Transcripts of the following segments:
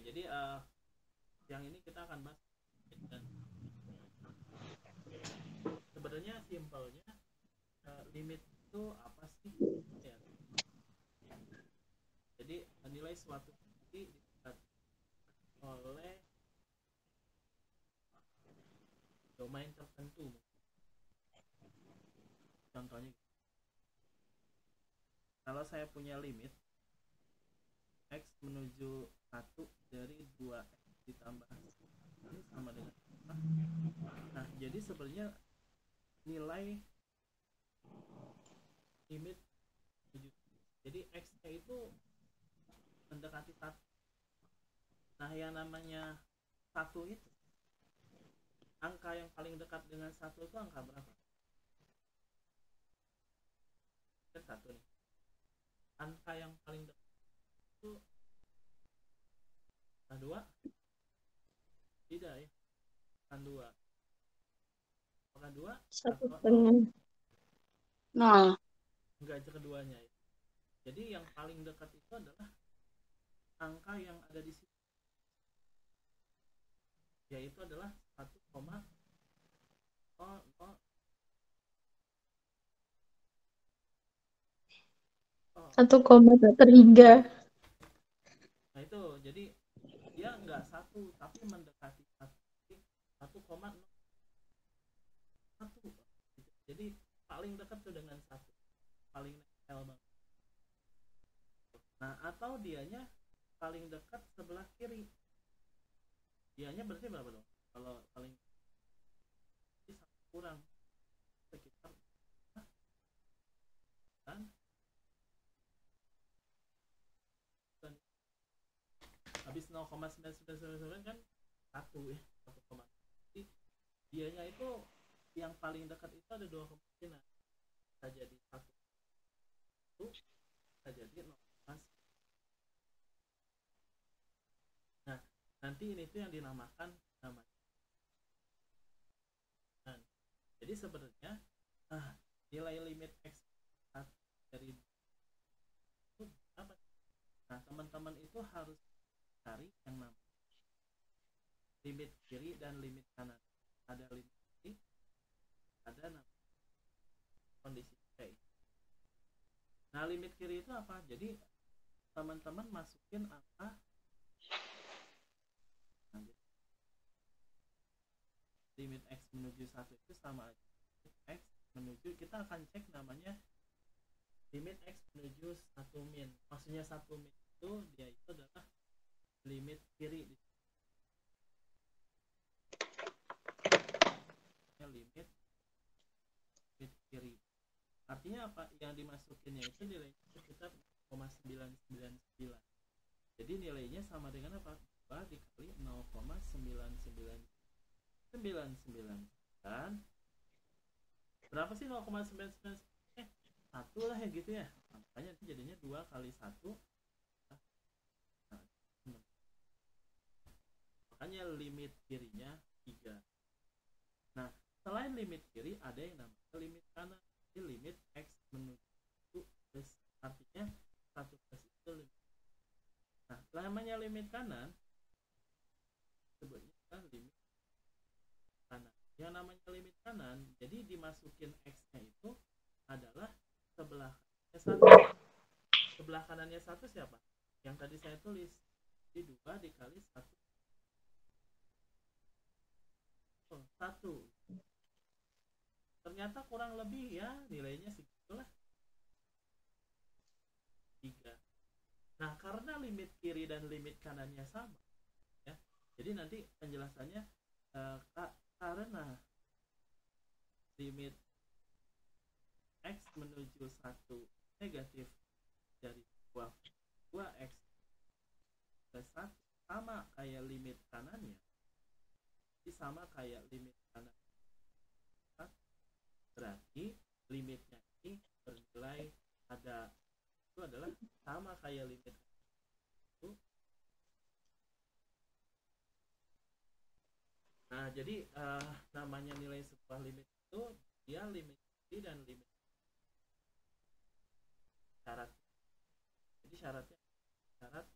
jadi yang ini kita akan bahas dan sebenarnya simpelnya limit itu apa sih ya. Jadi nilai suatu fungsi ditentukan oleh domain tertentu. Contohnya kalau saya punya limit x menuju 1 dari 2x ditambah ini sama dengan apa? Nah, jadi sebenarnya nilai limit menuju, jadi x-nya itu mendekati 1. Nah, yang namanya 1 itu angka yang paling dekat dengan 1 itu angka berapa? Kan 1 nih. Angka yang paling dekat itu angka 2? Tidak ya. Angka 2. Angka 2 1 atau 0? dengan 0. Enggak, keduanya ya. Jadi yang paling dekat itu adalah angka yang ada di sini, yaitu adalah 1,0. Satu koma tak terhingga. Nah itu jadi dia enggak 1 tapi mendekati 1. 1,01. Jadi paling dekat tuh dengan 1, paling nempel banget. Nah, atau dianya paling dekat sebelah kiri. Dianya berarti berapa dong? Kalau paling kurang sekitar kan habis 0,9999 kan 1 ya, 1, jadi dianya itu yang paling dekat itu ada 2 kemungkinan, bisa jadi 1, bisa jadi 0. Nah, nanti ini tuh yang dinamakan namanya. Nah, jadi sebenarnya nilai limit x dari itu apa? Nah, teman-teman itu harus cari yang namanya limit kiri dan limit kanan. Ada limit kiri, ada namanya kondisi kayak. Nah, limit kiri itu apa? Jadi teman-teman masukin angka, nah, limit x menuju 1 itu sama aja x menuju, kita akan cek namanya limit x menuju 1 min. Maksudnya 1 min itu dia itu adalah limit kiri. Limit kiri artinya apa? Yang dimasukinnya itu nilainya sekitar 0,999. Jadi nilainya sama dengan apa? 2 dikali 0,99999 kan? Berapa sih 0,999? 1 lah ya gitu ya. Makanya itu jadinya 2 kali 1. Makanya limit kirinya 3. Nah, selain limit kiri ada yang namanya limit kanan. Jadi limit x menuju plus, artinya 1 plus itu limit. Nah, namanya limit kanan sebutnya kan limit kanan. Yang namanya limit kanan, jadi dimasukin x-nya itu adalah sebelah kanannya 1. Sebelah kanannya 1 siapa? Yang tadi saya tulis. Jadi 2 dikali 1. 1. Ternyata kurang lebih ya nilainya segitulah, 3. Nah, karena limit kiri dan limit kanannya sama ya, jadi nanti penjelasannya karena limit x menuju 1 negatif dari 2x plus 1 sama kayak limit kanannya, jadi sama kayak limit kanan, berarti limitnya ini bernilai ada, itu adalah sama kayak limit itu. Nah, jadi namanya nilai sebuah limit itu dia limit kiri dan limit syarat. Jadi syaratnya syarat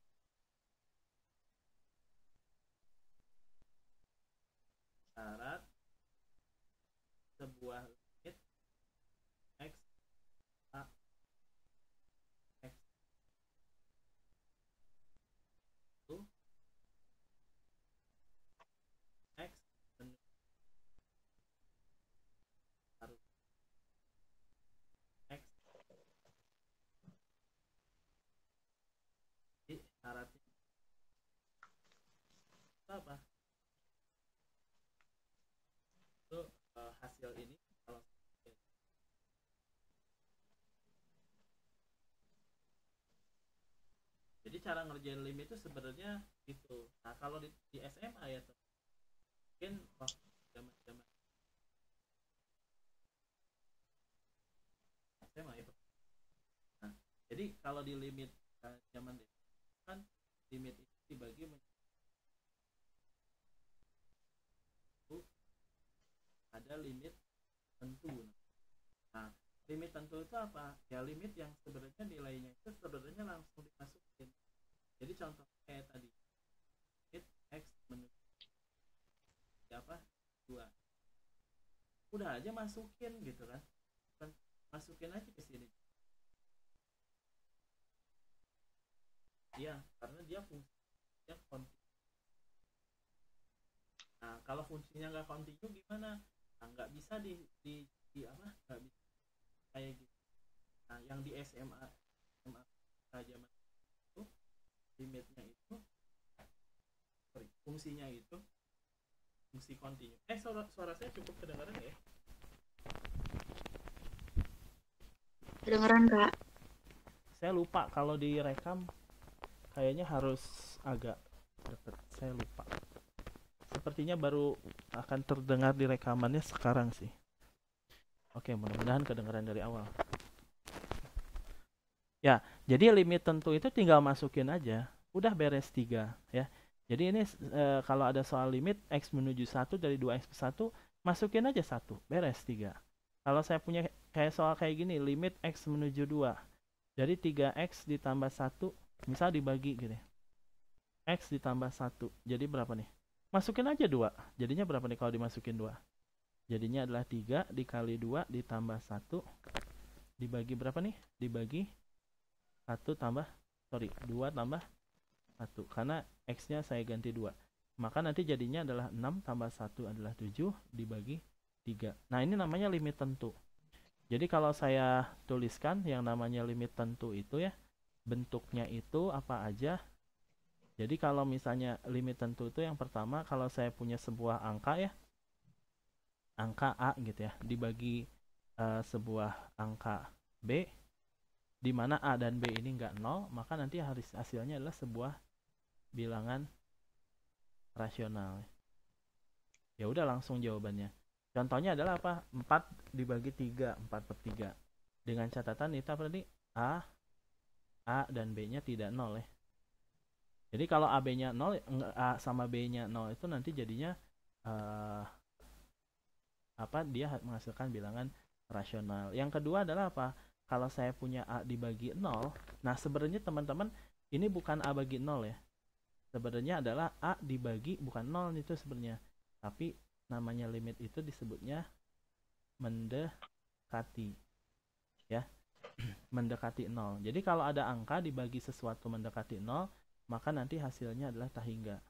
syaratnya itu apa? Itu hasil ini kalau jadi cara ngerjain limit itu sebenarnya itu. Nah kalau di SMA ya mungkin waktu zaman SMA ya. Nah, jadi kalau di limit zaman kan limit itu dibagi menjadi ada limit tentu. Nah, limit tentu itu apa? Ya limit yang sebenarnya nilainya itu sebenarnya langsung dimasukin. Jadi contoh kayak tadi, limit x menuju apa? 2. Udah aja masukin gitu kan. Masukin aja ke sini. Iya, karena dia fungsinya kontinu. Nah, kalau fungsinya nggak kontinu gimana? Nah, nggak bisa di apa? Nggak bisa kayak gitu. Nah, yang di SMA zaman itu limitnya itu fungsinya itu fungsi kontinu. Suara saya cukup kedengaran ya? Kedengeran, Kak. Saya lupa kalau direkam kayaknya harus agak deket. Saya lupa. Sepertinya baru akan terdengar di rekamannya sekarang sih. Oke, mudah-mudahan kedengaran dari awal. Ya, jadi limit tentu itu tinggal masukin aja. Udah beres 3 ya. Jadi ini kalau ada soal limit x menuju 1 dari 2x ke 1, masukin aja 1, beres 3. Kalau saya punya kayak soal kayak gini, limit x menuju 2. Jadi 3x ditambah 1, misal dibagi gitu ya. X ditambah 1, jadi berapa nih? Masukin aja 2. Jadinya berapa nih kalau dimasukin 2? Jadinya adalah 3 dikali 2 ditambah 1 dibagi berapa nih? Dibagi 2 tambah 1 karena x nya saya ganti 2, maka nanti jadinya adalah 6 tambah 1 adalah 7 dibagi 3. Nah ini namanya limit tentu. Jadi kalau saya tuliskan yang namanya limit tentu itu ya, bentuknya itu apa aja. Jadi kalau misalnya limit tentu itu yang pertama, kalau saya punya sebuah angka ya, angka A gitu ya, dibagi sebuah angka B, di mana A dan B ini enggak 0, maka nanti hasilnya adalah sebuah bilangan rasional. Ya udah langsung jawabannya. Contohnya adalah apa? 4 dibagi 3, 4/3. Dengan catatan itu apa tadi? A dan B-nya tidak 0 ya. Jadi kalau AB-nya 0, A sama B-nya 0 itu nanti jadinya dia menghasilkan bilangan rasional. Yang kedua adalah apa? Kalau saya punya A dibagi 0, nah sebenarnya teman-teman ini bukan A bagi 0 ya. Sebenarnya adalah A dibagi bukan 0 itu sebenarnya. Tapi namanya limit itu disebutnya mendekati. Ya. Mendekati 0. Jadi kalau ada angka dibagi sesuatu mendekati 0, maka nanti hasilnya adalah tahingga.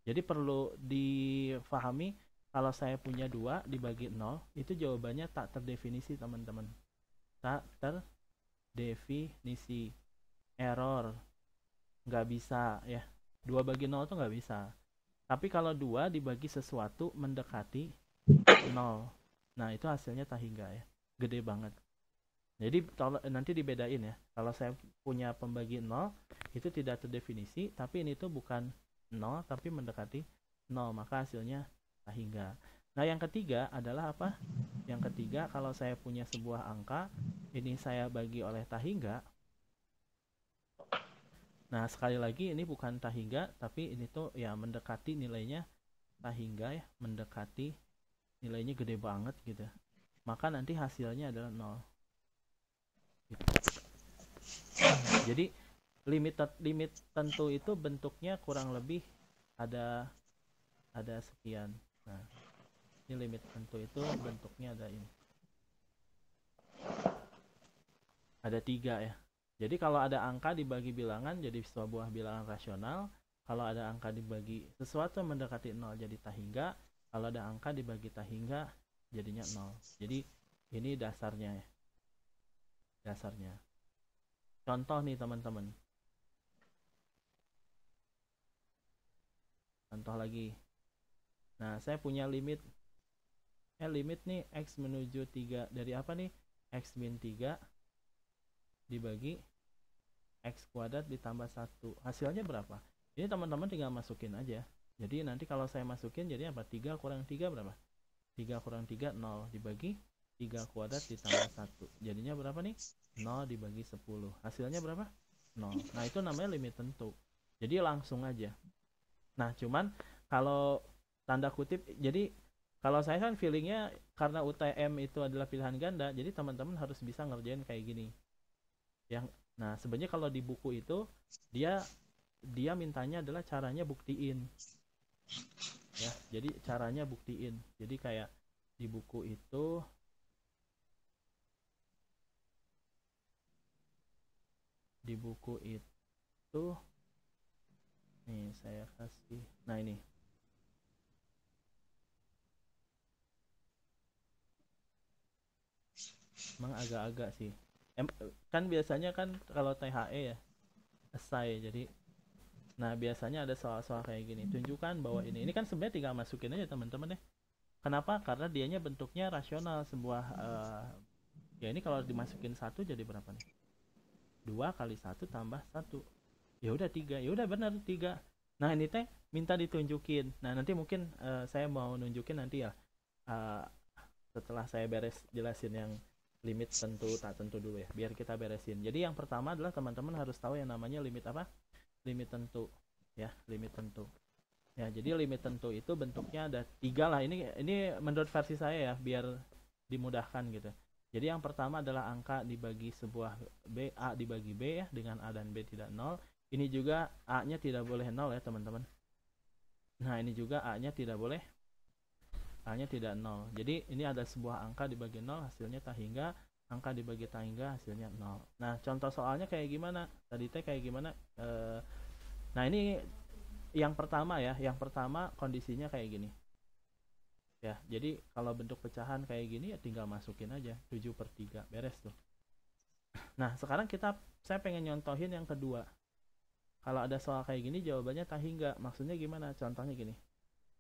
Jadi perlu difahami kalau saya punya 2 dibagi 0, itu jawabannya tak terdefinisi teman-teman. Tak terdefinisi. Error. Nggak bisa ya. 2 bagi 0 itu nggak bisa. Tapi kalau 2 dibagi sesuatu mendekati 0, nah itu hasilnya tahingga ya. Gede banget. Jadi nanti dibedain ya. Kalau saya punya pembagi 0, itu tidak terdefinisi, tapi ini tuh bukan 0, tapi mendekati 0, maka hasilnya tahingga. Nah yang ketiga adalah apa? Yang ketiga, kalau saya punya sebuah angka, ini saya bagi oleh tahingga. Nah sekali lagi ini bukan tahingga, tapi ini tuh ya mendekati nilainya tahingga ya, mendekati nilainya gede banget gitu. Maka nanti hasilnya adalah 0. Gitu. Jadi limit tentu itu bentuknya kurang lebih ada sekian. Nah, ini limit tentu itu bentuknya ada ini. Ada 3 ya. Jadi kalau ada angka dibagi bilangan jadi sebuah bilangan rasional. Kalau ada angka dibagi sesuatu mendekati 0 jadi tahingga. Kalau ada angka dibagi tahingga jadinya 0. Jadi ini dasarnya ya. Dasarnya. Contoh nih teman-teman. contoh lagi. Nah, saya punya limit nih X menuju 3 dari apa nih? X min 3 dibagi X kuadrat ditambah 1. Hasilnya berapa? Ini teman-teman tinggal masukin aja. Jadi nanti kalau saya masukin jadi apa? 3 kurang 3 berapa? 3 kurang 3 0 dibagi 3 kuadrat ditambah 1. Jadinya berapa nih? 0 dibagi 10. Hasilnya berapa? 0. Nah, itu namanya limit tentu. Jadi langsung aja. Nah, cuman kalau tanda kutip, jadi kalau saya kan feelingnya karena UTM itu adalah pilihan ganda, jadi teman-teman harus bisa ngerjain kayak gini. Nah, sebenarnya kalau di buku itu dia mintanya adalah caranya buktiin. Ya, jadi caranya buktiin. Jadi kayak di buku itu nih saya kasih. Nah, ini. Emang agak-agak sih. Kan biasanya kan kalau THE ya, essay. Jadi nah, biasanya ada soal-soal kayak gini. Tunjukkan bahwa ini kan sebenarnya tinggal masukin aja teman-teman ya. Kenapa? Karena dianya bentuknya rasional, sebuah ya ini kalau dimasukin 1 jadi berapa nih? 2 kali 1 tambah 1. Ya udah 3. Ya udah benar 3. Nah, ini teh minta ditunjukin. Nah, nanti mungkin saya mau nunjukin nanti ya. Setelah saya beres jelasin yang limit tentu tak tentu dulu ya, biar kita beresin. Jadi yang pertama adalah teman-teman harus tahu yang namanya limit apa? Limit tentu. Ya, limit tentu. Ya, jadi limit tentu itu bentuknya ada 3 lah. Ini menurut versi saya ya, biar dimudahkan gitu. Jadi yang pertama adalah angka dibagi sebuah B, A dibagi B ya, dengan A dan B tidak 0. Ini juga A-nya tidak boleh 0 ya teman-teman. Nah, ini juga A-nya tidak boleh, A-nya tidak 0. Jadi ini ada sebuah angka dibagi 0 hasilnya tak hingga, angka dibagi tak hingga hasilnya 0. Nah, contoh soalnya kayak gimana? Tadi teh kayak gimana? Nah, ini yang pertama ya. Yang pertama kondisinya kayak gini. Ya, jadi kalau bentuk pecahan kayak gini ya tinggal masukin aja 7/3, beres tuh. Nah, sekarang saya pengen nyontohin yang kedua. Kalau ada soal kayak gini jawabannya tak hingga. Maksudnya gimana? Contohnya gini.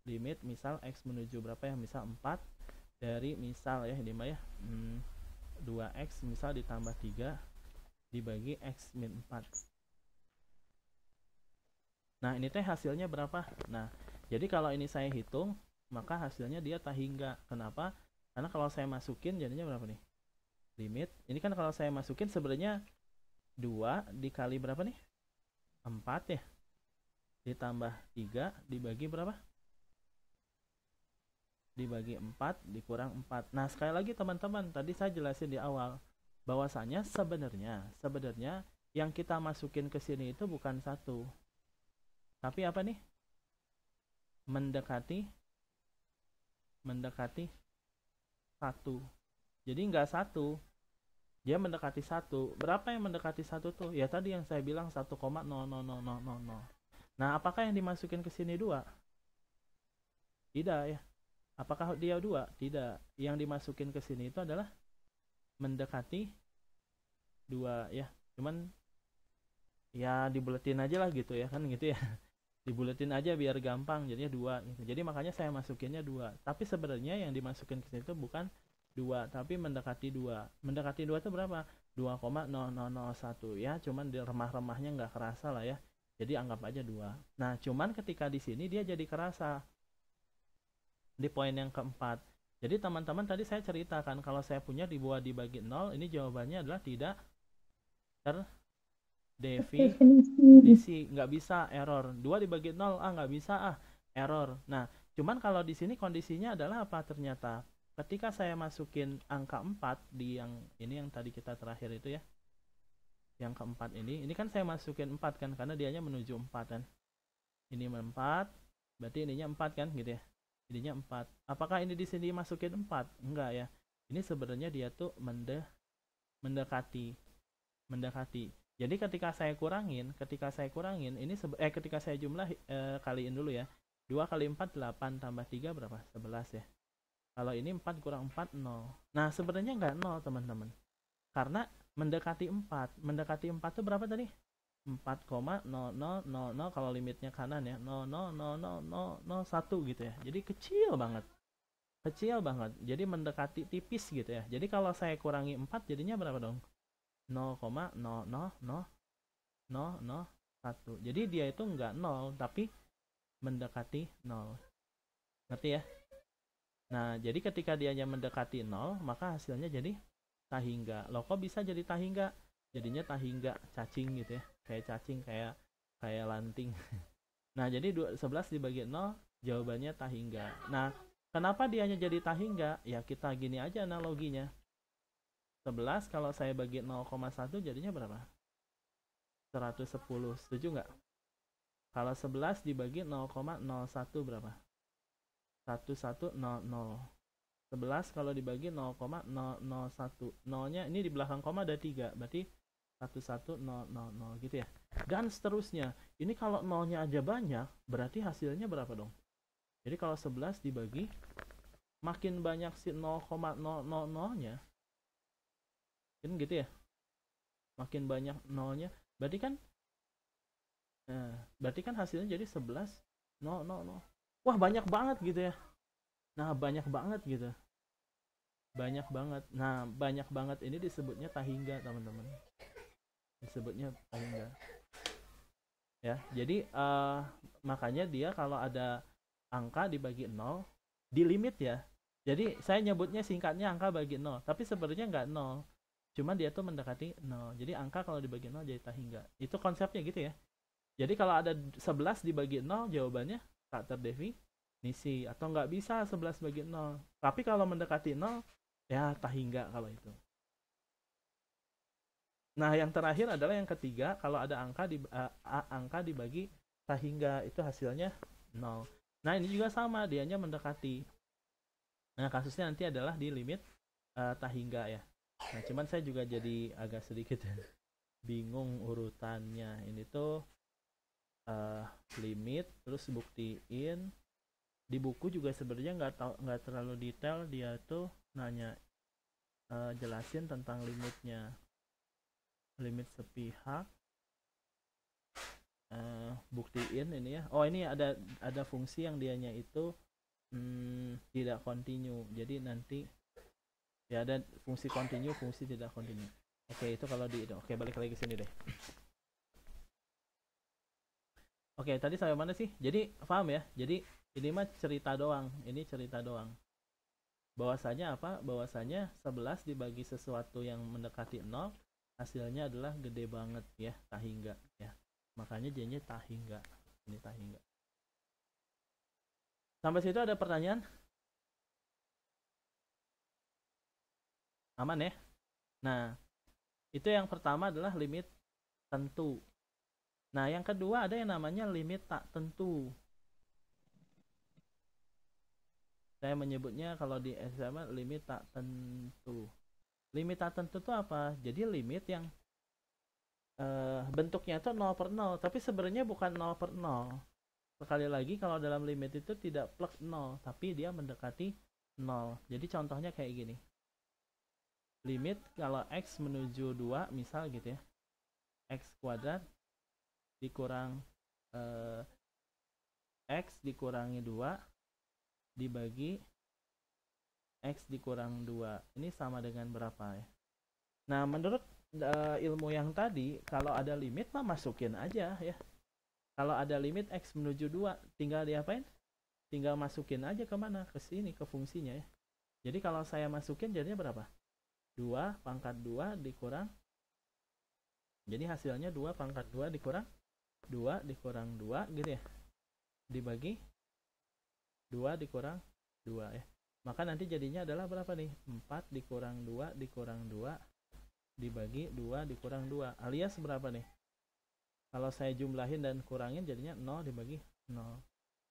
Limit misal X menuju berapa ya? Misal 4 dari misal ya ini mah ya 2X misal ditambah 3 dibagi X min 4. Nah, ini teh hasilnya berapa? Nah, jadi kalau ini saya hitung, maka hasilnya dia tak hingga. Kenapa? Karena kalau saya masukin jadinya berapa nih? Limit. Ini kan kalau saya masukin sebenarnya 2 dikali berapa nih? 4 ya. Ditambah 3 dibagi berapa? Dibagi 4 dikurang 4. Nah, sekali lagi teman-teman, tadi saya jelasin di awal bahwasanya sebenarnya yang kita masukin ke sini itu bukan 1. Tapi apa nih? Mendekati 1. Jadi nggak 1. Dia mendekati 1. Berapa yang mendekati 1 tuh? Ya tadi yang saya bilang 1,00000. Nah, apakah yang dimasukin ke sini 2? Tidak ya. Apakah dia 2? Tidak. Yang dimasukin ke sini itu adalah mendekati 2 ya. Cuman ya dibuletin aja lah gitu ya, kan gitu ya. Dibuletin aja biar gampang, jadinya 2 gitu. Jadi makanya saya masukinnya 2. Tapi sebenarnya yang dimasukin ke sini itu bukan 2, tapi mendekati 2. Mendekati 2 itu berapa? 2,0001 ya, cuman di remah-remahnya nggak kerasa lah ya. Jadi anggap aja 2. Nah, cuman ketika di sini dia jadi kerasa. Di poin yang keempat. Jadi teman-teman tadi saya ceritakan kalau saya punya dibuat dibagi 0, ini jawabannya adalah tidak terdefinisi, nggak bisa, error. 2 dibagi 0, nggak bisa, error. Nah, cuman kalau di sini kondisinya adalah apa ternyata? Ketika saya masukin angka 4 di yang ini yang tadi kita terakhir itu ya. Yang keempat ini kan saya masukin 4 kan karena dianya menuju 4 kan. Ini 4, berarti ininya 4 kan gitu ya. Ininya 4. Apakah ini di sini masukin 4? Enggak ya. Ini sebenarnya dia tuh mendekati. Jadi ketika saya kurangin ini ketika saya jumlah kaliin dulu ya. 2 kali 4 8 tambah 3 berapa? 11 ya. Kalau ini 4 kurang 4 0. Nah, sebenarnya enggak 0, teman-teman. Karena mendekati 4. Mendekati 4 itu berapa tadi? 4,0000 kalau limitnya kanan ya, 0,0000001 gitu ya. Jadi kecil banget. Kecil banget. Jadi mendekati tipis gitu ya. Jadi kalau saya kurangi 4 jadinya berapa dong? 0,00001. Jadi dia itu enggak 0 tapi mendekati 0. Ngerti ya? Nah, jadi ketika dianya mendekati 0, maka hasilnya jadi tahingga. Loh kok bisa jadi tahingga? Jadinya tahingga cacing gitu ya. Kayak cacing, kayak lanting. Nah, jadi 11 dibagi 0, jawabannya tahingga. Nah, kenapa dianya jadi tahingga? Ya kita gini aja analoginya. 11 kalau saya bagi 0,1 jadinya berapa? 110. Setuju nggak? Kalau 11 dibagi 0,01 berapa? 1100. 11 kalau dibagi 0,001. 0-nya ini di belakang koma ada 3. Berarti 11000 gitu ya. Dan seterusnya. Ini kalau 0-nya aja banyak, berarti hasilnya berapa dong? Jadi kalau 11 dibagi, makin banyak si 0,000-nya. Kan gitu ya. Makin banyak 0-nya. Berarti kan hasilnya jadi 11 000. Wah, banyak banget gitu ya. Nah, banyak banget gitu. Banyak banget. Nah, banyak banget ini disebutnya tahingga, teman-teman. Disebutnya tahingga. Ya, jadi makanya dia kalau ada angka dibagi 0 di limit ya. Jadi saya nyebutnya singkatnya angka bagi 0, tapi sebenarnya nggak 0. Cuman dia tuh mendekati 0. Jadi angka kalau dibagi 0 jadi tahingga. Itu konsepnya gitu ya. Jadi kalau ada 11 dibagi 0, jawabannya tak terdefinisi. Atau nggak bisa 11 bagi 0. Tapi kalau mendekati 0, ya tahingga kalau itu. Nah, yang terakhir adalah yang ketiga, kalau ada angka dibagi tahingga, itu hasilnya 0. Nah, ini juga sama, dianya mendekati. Nah, kasusnya nanti adalah di limit tahingga ya. Nah, cuman saya juga jadi agak sedikit bingung urutannya. Ini tuh limit, terus buktiin. Di buku juga sebenarnya nggak terlalu detail, dia tuh nanya jelasin tentang limitnya. Limit sepihak. Buktiin ini ya. Oh, ini ada fungsi yang dianya itu tidak kontinu. Jadi nanti ya ada fungsi kontinu, fungsi tidak kontinu. Oke, itu kalau oke, balik lagi ke sini deh. Oke, tadi sampai mana sih? Jadi paham ya? Jadi ini mah cerita doang. Ini cerita doang. Bahwasanya apa? Bahwasanya 11 dibagi sesuatu yang mendekati 0, hasilnya adalah gede banget ya, tahingga ya. Makanya jadinya tahingga. Ini tahingga. Sampai situ ada pertanyaan? Aman ya? Nah, itu yang pertama adalah limit tentu. Nah, yang kedua ada yang namanya limit tak tentu. Saya menyebutnya kalau di SMA limit tak tentu. Limit tak tentu itu apa? Jadi limit yang bentuknya itu 0 per 0, tapi sebenarnya bukan 0 per 0. Sekali lagi, kalau dalam limit itu tidak plug 0, tapi dia mendekati 0. Jadi contohnya kayak gini. Limit kalau X menuju 2, misal gitu ya. X kuadrat dikurang X dikurangi 2 dibagi X dikurang 2. Ini sama dengan berapa ya? Nah, menurut ilmu yang tadi, kalau ada limit mah masukin aja ya. Kalau ada limit X menuju 2, tinggal diapain? Tinggal masukin aja ke mana? Ke sini, ke fungsinya ya. Jadi kalau saya masukin jadinya berapa? 2 pangkat 2 dikurang. Jadi hasilnya 2 pangkat 2 dikurang 2 dikurang 2 gitu ya. Dibagi 2 dikurang 2 ya. Maka nanti jadinya adalah berapa nih? 4 dikurang 2 dikurang 2 dibagi 2 dikurang 2. Alias berapa nih? Kalau saya jumlahin dan kurangin jadinya 0 dibagi 0.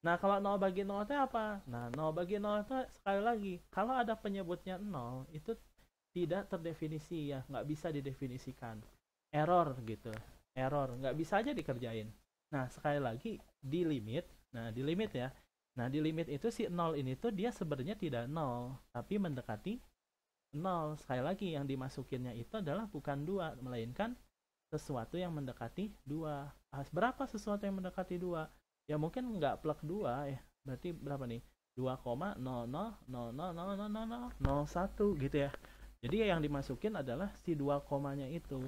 Nah, kalau 0 bagi 0 itu apa? Nah, 0 bagi 0 itu sekali lagi, kalau ada penyebutnya 0, itu tidak terdefinisi ya, nggak bisa didefinisikan. Error gitu. Error, nggak bisa aja dikerjain. Nah, sekali lagi, di limit, nah di limit ya, nah di limit itu si 0 ini tuh dia sebenarnya tidak 0, tapi mendekati 0. Sekali lagi, yang dimasukinnya itu adalah bukan 2, melainkan sesuatu yang mendekati 2. Berapa sesuatu yang mendekati 2? Ya mungkin nggak plek 2 ya. Berarti berapa nih? 2,00000001 gitu ya. Jadi yang dimasukin adalah si 2 komanya itu.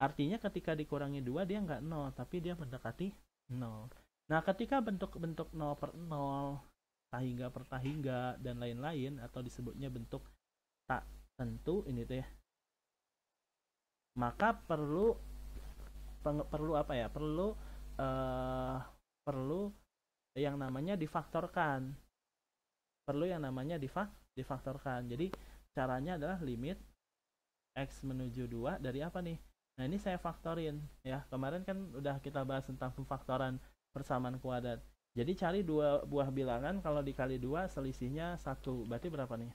Artinya ketika dikurangi 2 dia nggak 0, tapi dia mendekati 0. Nah, ketika bentuk-bentuk 0 per 0, tahingga per tahingga, dan lain-lain, atau disebutnya bentuk tak tentu ini tuh ya, maka perlu apa ya? Perlu yang namanya difaktorkan. Difaktorkan. Jadi caranya adalah limit x menuju 2 dari apa nih? Nah, ini saya faktorin ya. Kemarin kan udah kita bahas tentang pemfaktoran persamaan kuadrat. Jadi cari dua buah bilangan, kalau dikali 2 selisihnya 1. Berarti berapa nih?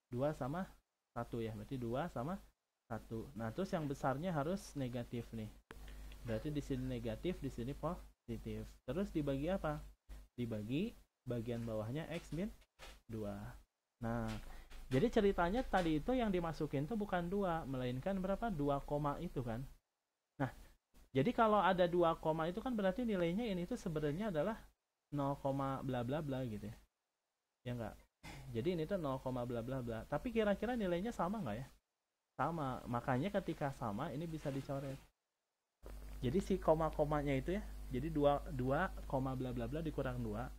2 sama 1 ya. Berarti 2 sama 1. Nah, terus yang besarnya harus negatif nih. Berarti di sini negatif, di sini positif. Terus dibagi apa? Dibagi bagian bawahnya x min 2. Nah, jadi ceritanya tadi itu yang dimasukin tuh bukan 2, melainkan berapa? 2 koma itu kan. Nah, jadi kalau ada 2 koma itu kan berarti nilainya ini tuh sebenarnya adalah 0, bla bla bla gitu ya. Ya enggak? Jadi ini tuh 0, bla bla bla. Tapi kira-kira nilainya sama enggak ya? Sama. Makanya ketika sama ini bisa dicoret. Jadi si koma-komanya itu ya. Jadi 2 koma bla bla bla dikurang 2.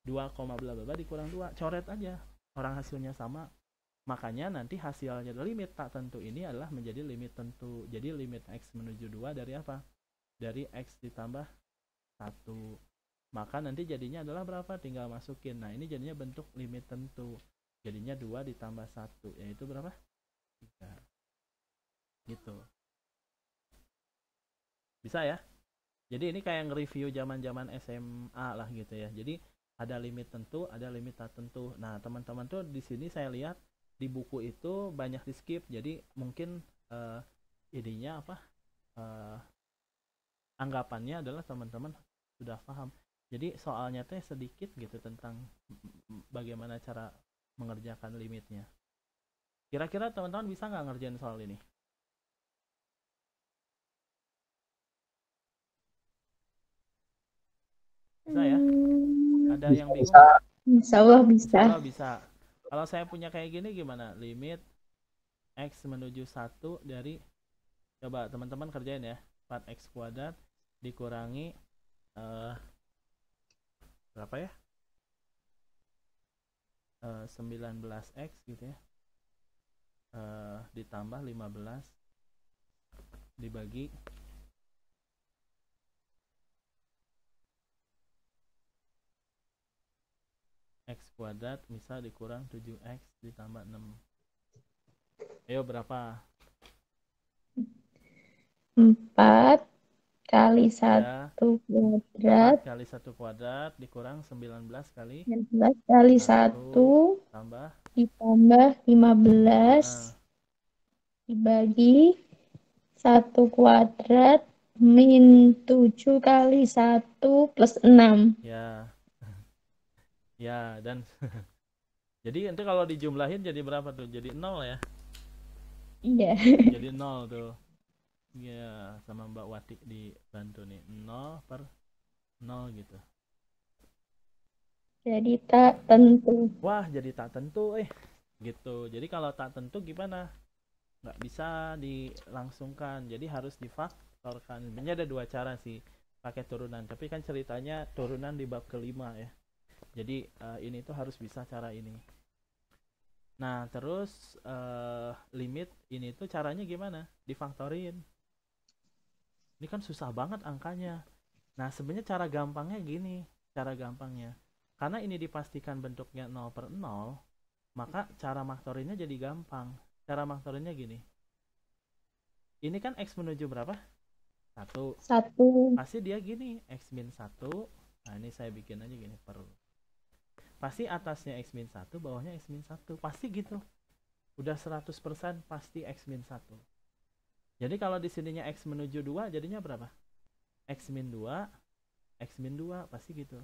2 koma bla bla bla dikurang 2. Coret aja. Orang hasilnya sama. Makanya nanti hasilnya limit tak tentu ini adalah menjadi limit tentu. Jadi limit x menuju 2 dari apa? Dari x ditambah 1. Maka nanti jadinya adalah berapa? Tinggal masukin. Nah, ini jadinya bentuk limit tentu. Jadinya 2 ditambah 1. Yaitu berapa? 3. Gitu. Bisa ya? Jadi ini kayak nge-review zaman-zaman SMA lah gitu ya. Jadi ada limit tentu, ada limit tak tentu. Nah, teman-teman tuh di sini saya lihat di buku itu banyak di skip. Jadi mungkin ininya apa? Anggapannya adalah teman-teman sudah paham. Jadi soalnya teh sedikit gitu tentang bagaimana cara mengerjakan limitnya. Kira-kira teman-teman bisa nggak ngerjain soal ini? Bisa ya? Ada yang bingung? Insya Allah bisa. Insya Allah bisa. Kalau saya punya kayak gini gimana? Limit x menuju 1 dari, coba teman-teman kerjain ya, 4x kuadrat dikurangi berapa ya? 19x gitu ya. Ditambah 15 dibagi x kuadrat, misal dikurang 7x ditambah 6. Ayo berapa? 4 kali 1 Ya, kuadrat 4 kali 1 kuadrat dikurang 19 kali 19 kali 1 tambah ditambah 15 dibagi 1 kuadrat min 7 kali 1 plus 6. ya. Ya, dan jadi nanti kalau dijumlahin jadi berapa tuh? Jadi 0 ya? Iya. Jadi 0 tuh. Ya, sama Mbak Wati dibantu nih. 0 per 0 gitu. Jadi tak tentu. Wah, jadi tak tentu gitu. Jadi kalau tak tentu gimana? Nggak bisa dilangsungkan. Jadi harus difaktorkan. Sebenarnya ada 2 cara sih pakai turunan. Tapi kan ceritanya turunan di bab kelima ya. Jadi ini tuh harus bisa cara ini. Nah, terus limit ini tuh caranya gimana? Difaktorin. Ini kan susah banget angkanya. Nah, sebenarnya cara gampangnya gini. Cara gampangnya, karena ini dipastikan bentuknya 0 per 0, maka cara faktorinnya jadi gampang. Cara faktorinnya gini. Ini kan x menuju berapa? 1. Pasti dia gini, x min 1. Nah, ini saya bikin aja gini, per. Pasti atasnya x min 1, bawahnya x min 1. Pasti gitu. Udah 100% pasti x min 1. Jadi kalau di sininya x menuju 2, jadinya berapa? X min 2, x min 2, pasti gitu.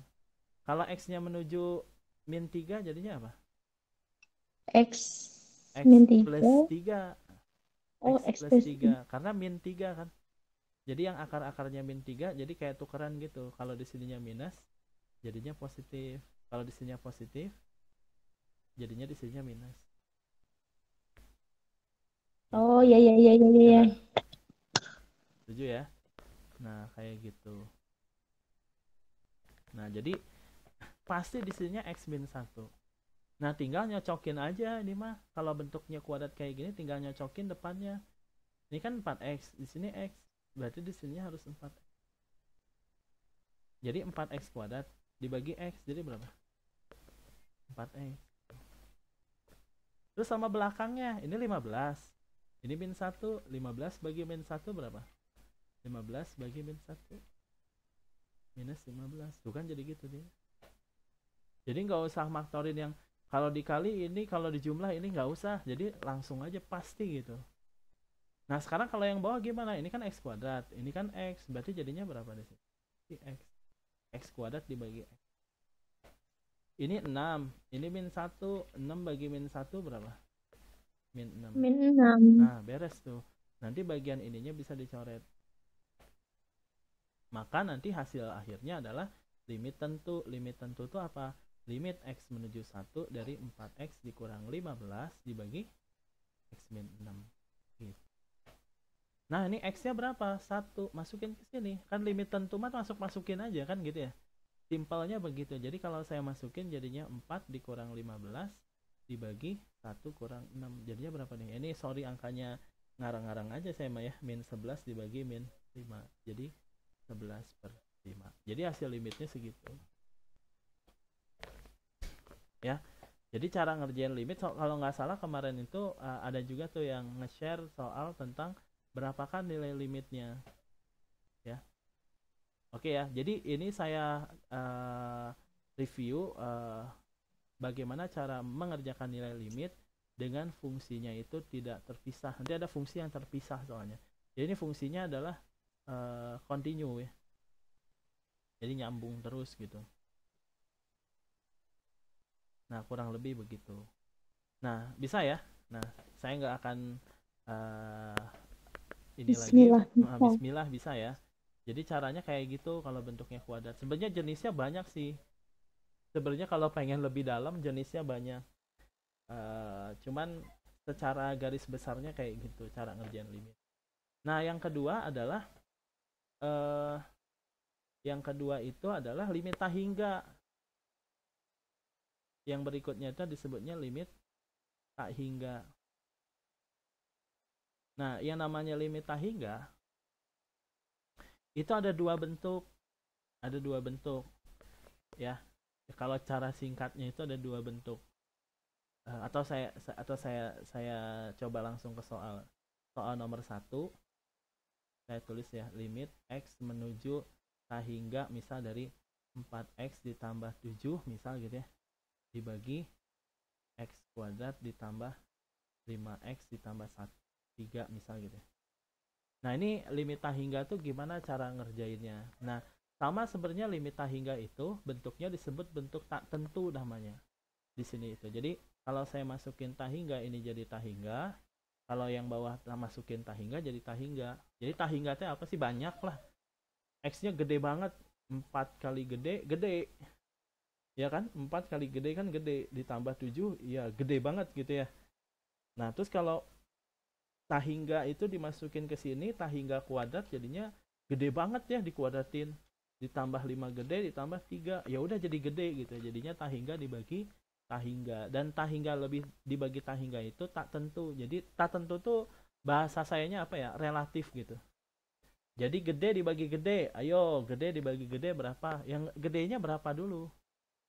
Kalau x-nya menuju min 3, jadinya apa? X X min plus 3. X Oh, plus 3. Karena min 3 kan. Jadi yang akar-akarnya min 3 jadi kayak tukeran gitu. Kalau di sininya minus, jadinya positif. Kalau di sininya positif, jadinya di sininya minus. Oh, iya, iya, iya, iya, Ya iya. nggak? Setuju ya? Nah, kayak gitu. Nah, jadi pasti di sininya x min 1. Nah, tinggal nyocokin aja ini mah. Kalau bentuknya kuadrat kayak gini, tinggal nyocokin depannya. Ini kan 4x, di sini x. Berarti di sini harus 4. Jadi 4x kuadrat dibagi x, jadi berapa? 4x. Terus sama belakangnya, ini 15. Ini min 1, 15 bagi min 1 berapa? 15 bagi min 1. Minus 15. Tuh kan jadi gitu dia. Jadi nggak usah maktorin yang kalau dikali ini, kalau dijumlah ini nggak usah. Jadi langsung aja pasti gitu. Nah sekarang kalau yang bawah gimana? Ini kan x kuadrat, ini kan x, berarti jadinya berapa di sini? X. X kuadrat dibagi x. Ini 6, ini min 1, 6 bagi min 1 berapa? Min 6. Min 6. Nah beres tuh. Nanti bagian ininya bisa dicoret. Maka nanti hasil akhirnya adalah limit tentu. Limit tentu itu apa? Limit x menuju 1 dari 4x dikurang 15 dibagi x min 6 gitu. Nah ini x-nya berapa? 1. Masukin ke sini. Kan limit tentu mah masukin aja kan gitu ya. Simpelnya begitu. Jadi kalau saya masukin jadinya 4 dikurang 15 dibagi 1 kurang 6. Jadinya berapa nih? Ini sorry angkanya ngarang-ngarang aja saya mah ya. Min 11 dibagi min 5. Jadi 11/5. Jadi hasil limitnya segitu. Ya. Jadi cara ngerjain limit kalau nggak salah kemarin itu ada juga tuh yang nge-share soal tentang berapakah nilai limitnya. Ya. Oke ya. Jadi ini saya review bagaimana cara mengerjakan nilai limit dengan fungsinya itu tidak terpisah. Nanti ada fungsi yang terpisah soalnya. Jadi ini fungsinya adalah continue ya. Jadi nyambung terus gitu. Nah kurang lebih begitu. Nah bisa ya. Nah saya nggak akan ini Bismillah, lagi. bisa. Bismillah bisa ya. Jadi caranya kayak gitu kalau bentuknya kuadrat. Sebenarnya jenisnya banyak sih. Sebenarnya kalau pengen lebih dalam jenisnya banyak. Cuman secara garis besarnya kayak gitu cara ngerjain limit. Nah yang kedua adalah itu adalah limit tak hingga. Yang berikutnya itu disebutnya limit tak hingga. Nah, yang namanya limit tak hingga itu ada dua bentuk. Ada dua bentuk. Ya. Kalau cara singkatnya itu ada dua bentuk. Atau saya coba langsung ke soal. Soal nomor 1. Saya tulis ya, limit x menuju tak hingga misal dari 4x ditambah 7 misal gitu ya. Dibagi x kuadrat ditambah 5x ditambah 3 misal gitu. Nah ini limit tak hingga tuh gimana cara ngerjainnya. Nah sama sebenarnya limit tak hingga itu bentuknya disebut bentuk tak tentu namanya di sini itu. Jadi kalau saya masukin tak hingga ini jadi tak hingga. Kalau yang bawah masukin tak hingga jadi tak hingga. Jadi tak hingga itu apa sih? Banyak lah. X-nya gede banget. 4 kali gede. Ya kan 4 kali gede kan gede, ditambah 7 ya gede banget gitu ya. Nah terus kalau tak hingga itu dimasukin ke sini, tak hingga kuadrat jadinya gede banget ya dikuadratin, ditambah 5 gede ditambah 3 ya udah jadi gede gitu. Jadinya tak hingga dibagi tak hingga, dan tak hingga lebih dibagi tak hingga itu tak tentu. Jadi tak tentu tuh bahasa sayanya apa ya, relatif gitu. Jadi gede dibagi gede, ayo gede dibagi gede berapa, yang gedenya berapa dulu.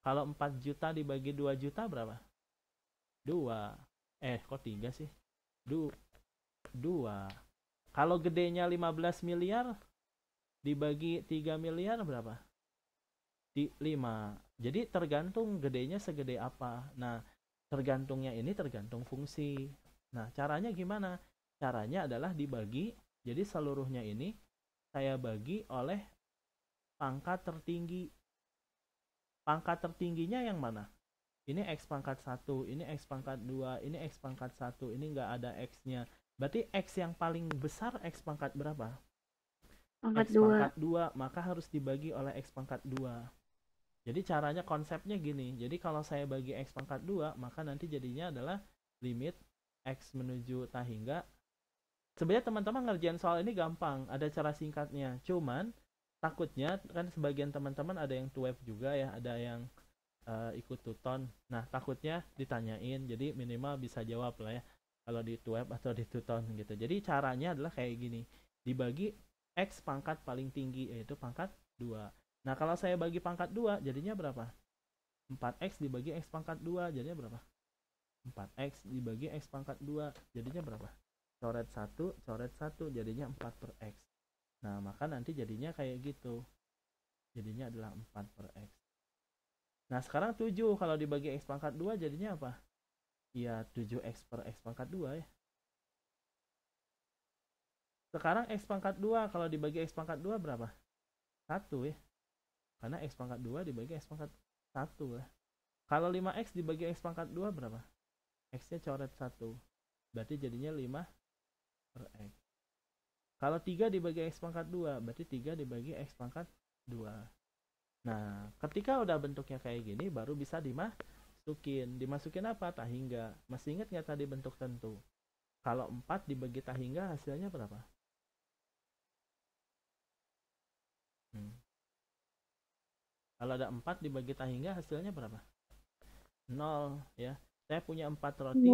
Kalau 4 juta dibagi 2 juta berapa? 2. Kok 3 sih? 2. Kalau gedenya 15 miliar dibagi 3 miliar berapa? 5. Jadi tergantung gedenya segede apa. Nah, tergantungnya ini tergantung fungsi. Nah, caranya gimana? Caranya adalah dibagi. Jadi seluruhnya ini saya bagi oleh pangkat tertinggi. Pangkat tertingginya yang mana? Ini X pangkat 1, ini X pangkat 2, ini X pangkat 1, ini nggak ada X-nya. Berarti X yang paling besar X pangkat berapa? Pangkat X 2. pangkat 2, maka harus dibagi oleh X pangkat 2. Jadi caranya konsepnya gini. Jadi kalau saya bagi X pangkat 2, maka nanti jadinya adalah limit X menuju tak hingga. Sebenarnya teman-teman ngerjain soal ini gampang, ada cara singkatnya. Cuman takutnya kan sebagian teman-teman ada yang tuweb juga ya, ada yang ikut tuton. Nah, takutnya ditanyain, jadi minimal bisa jawab lah ya kalau di tuweb atau di tuton gitu. Jadi caranya adalah kayak gini. Dibagi X pangkat paling tinggi, yaitu pangkat 2. Nah, kalau saya bagi pangkat 2, jadinya berapa? 4X dibagi X pangkat 2, jadinya berapa? 4X dibagi X pangkat 2, jadinya berapa? Coret 1, coret 1, jadinya 4 per X. Nah, maka nanti jadinya kayak gitu. Jadinya adalah 4 per X. Nah, sekarang 7 kalau dibagi X pangkat 2 jadinya apa? Ya, 7X per X pangkat 2 ya. Sekarang X pangkat 2 kalau dibagi X pangkat 2 berapa? 1 ya. Karena X pangkat 2 dibagi X pangkat 1 lah. Kalau 5X dibagi X pangkat 2 berapa? X-nya coret 1. Berarti jadinya 5 per X. Kalau 3 dibagi X pangkat 2, berarti 3 dibagi X pangkat 2. Nah, ketika udah bentuknya kayak gini, baru bisa dimasukin. Dimasukin apa? Tak hingga. Masih ingat nggak tadi bentuk tentu? Kalau 4 dibagi tak hingga hasilnya berapa? Kalau ada 4 dibagi tak hingga hasilnya berapa? 0 ya. Saya punya 4 roti,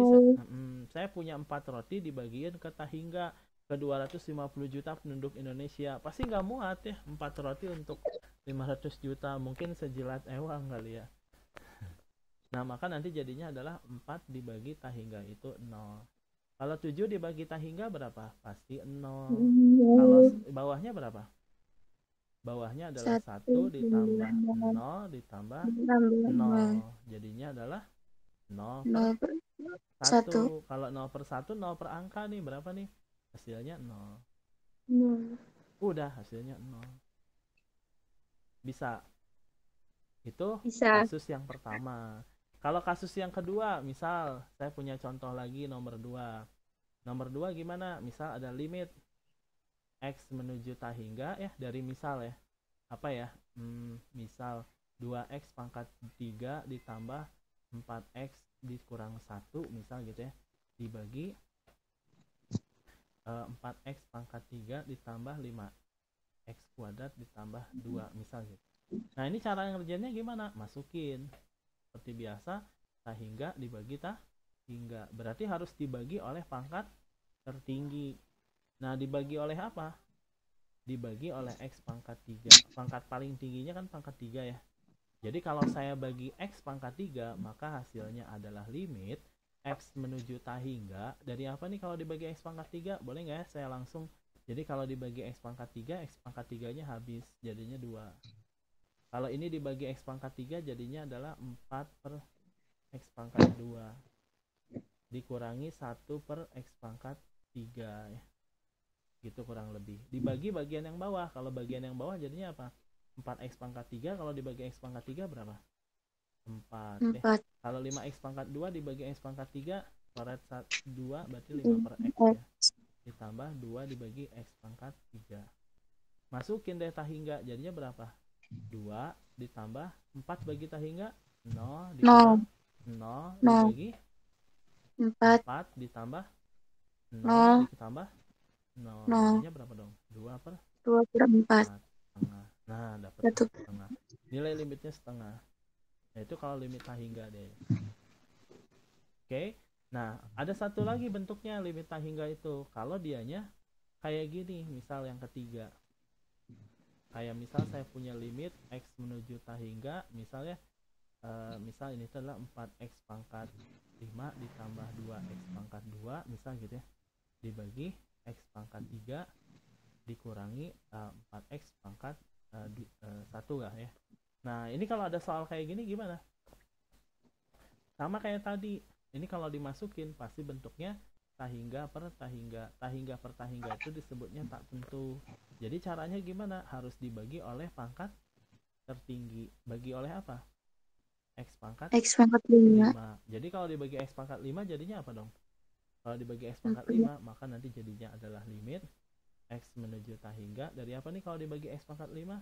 saya punya 4 roti dibagiin ke tak hingga ke 250 juta penduduk Indonesia. Pasti nggak muat ya 4 roti untuk 500 juta, mungkin sejilat ewang kali ya. Nah, maka nanti jadinya adalah 4 dibagi tak hingga itu 0. Kalau 7 dibagi tak hingga berapa? Pasti 0. Kalau bawahnya berapa? Bawahnya adalah 1 ditambah 0 ditambah 0. Jadinya adalah 0 per 1. Kalau 0 per 1, 0 per angka nih berapa nih? Hasilnya 0. Udah hasilnya 0. Bisa. Itu kasus yang pertama. Kalau kasus yang kedua, misal saya punya contoh lagi nomor 2. Nomor 2 gimana? Misal ada limit X menuju tak hingga ya, dari misal ya. Apa ya? Misal 2X pangkat 3 ditambah 4X dikurang 1 misal gitu ya. Dibagi 4X pangkat 3 ditambah 5X kuadrat ditambah 2 misal gitu. Nah, ini cara ngerjainnya gimana? Masukin seperti biasa, tak hingga dibagi tak hingga. Berarti harus dibagi oleh pangkat tertinggi. Nah, dibagi oleh apa? Dibagi oleh X pangkat 3. Pangkat paling tingginya kan pangkat 3 ya. Jadi kalau saya bagi X pangkat 3, maka hasilnya adalah limit X menuju tak hingga. Dari apa nih kalau dibagi X pangkat 3? Boleh nggak ya saya langsung? Jadi kalau dibagi X pangkat 3, X pangkat 3-nya habis. Jadinya 2. Kalau ini dibagi X pangkat 3, jadinya adalah 4 per X pangkat 2. Dikurangi 1 per X pangkat 3 ya. Gitu kurang lebih. Dibagi bagian yang bawah. Kalau bagian yang bawah jadinya apa? 4X pangkat 3 kalau dibagi X pangkat 3 berapa? 4 ya. Kalau 5X pangkat 2 dibagi X pangkat 3, coret 2 berarti 5 per X ya. Ditambah 2 dibagi X pangkat 3. Masukin deh tak hingga, jadinya berapa? 2 ditambah 4 bagi tak hingga 0 dikurang 0 dibagi 4 ditambah 0 ditambah 0. Jadinya berapa dong? 2 per 4. Setengah. Nah, dapat setengah. Nilai limitnya setengah. Nah, itu kalau limit tak hingga deh. Oke. Nah, ada satu lagi bentuknya limit tak hingga itu. Kalau dianya kayak gini, misal yang ketiga. Kayak misal saya punya limit X menuju tak hingga, misalnya misal ini adalah 4X pangkat 5 ditambah 2X pangkat 2 misal gitu ya, dibagi X pangkat 3 dikurangi 4X pangkat 1 lah ya. Nah, ini kalau ada soal kayak gini gimana? Sama kayak tadi, ini kalau dimasukin pasti bentuknya tak hingga per tak hingga. Tak hingga per tak hingga itu disebutnya tak tentu. Jadi caranya gimana? Harus dibagi oleh pangkat tertinggi. Bagi oleh apa? X pangkat 5. Jadi kalau dibagi X pangkat 5 jadinya apa dong? Kalau dibagi X pangkat 5, maka nanti jadinya adalah limit X menuju tahingga dari apa nih kalau dibagi X pangkat 5?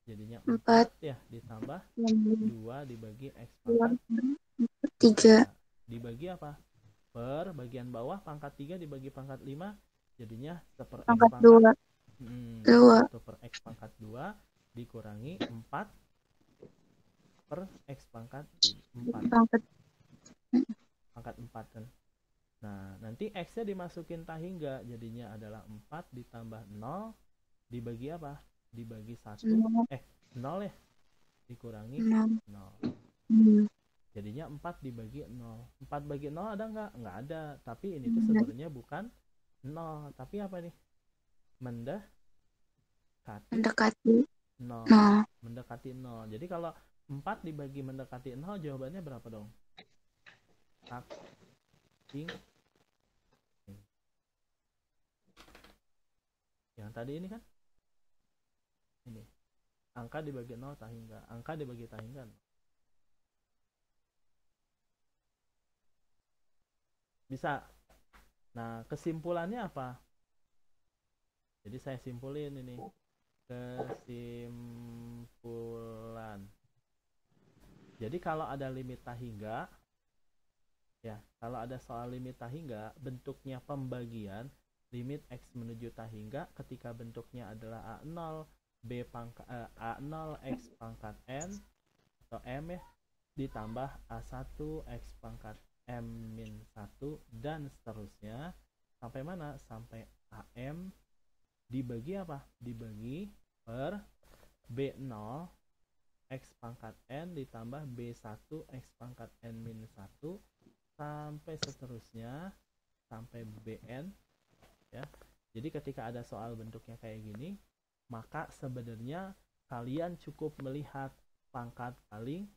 Jadinya 4. 4 ya, ditambah 2 2 dibagi X pangkat 3. 3. Dibagi apa? Per bagian bawah pangkat 3 dibagi pangkat 5. Jadinya 1 per X Pangkat pangkat 2. 1 per X pangkat 2 dikurangi 4 per X pangkat 4. Pangkat Pangkat 4 kan. Nah, nanti X-nya dimasukin tahingga, jadinya adalah 4 ditambah 0 dibagi apa? Dibagi 1. 0 ya, dikurangi 0. Jadinya 4 dibagi 0. 4 bagi 0 ada nggak? Nggak ada. Tapi ini tuh sebenarnya bukan 0. Tapi apa nih? Mendekati 0. Mendekati 0. Jadi kalau 4 dibagi mendekati 0, jawabannya berapa dong? Yang tadi ini kan? Ini. Angka dibagi 0 tahingga. Angka dibagi tahingga. Bisa. Nah, kesimpulannya apa? Jadi saya simpulin ini. Kesimpulan. Jadi kalau ada limit tahingga, ya, kalau ada soal limit tahingga, bentuknya pembagian limit X menuju tahingga ketika bentuknya adalah A0 A0 X pangkat N atau M ya, ditambah A1 X pangkat M-1 dan seterusnya sampai mana? Sampai AM dibagi apa? Dibagi per B0 X pangkat N ditambah B1 X pangkat N-1 sampai seterusnya sampai BN ya. Jadi ketika ada soal bentuknya kayak gini, maka sebenarnya kalian cukup melihat pangkat paling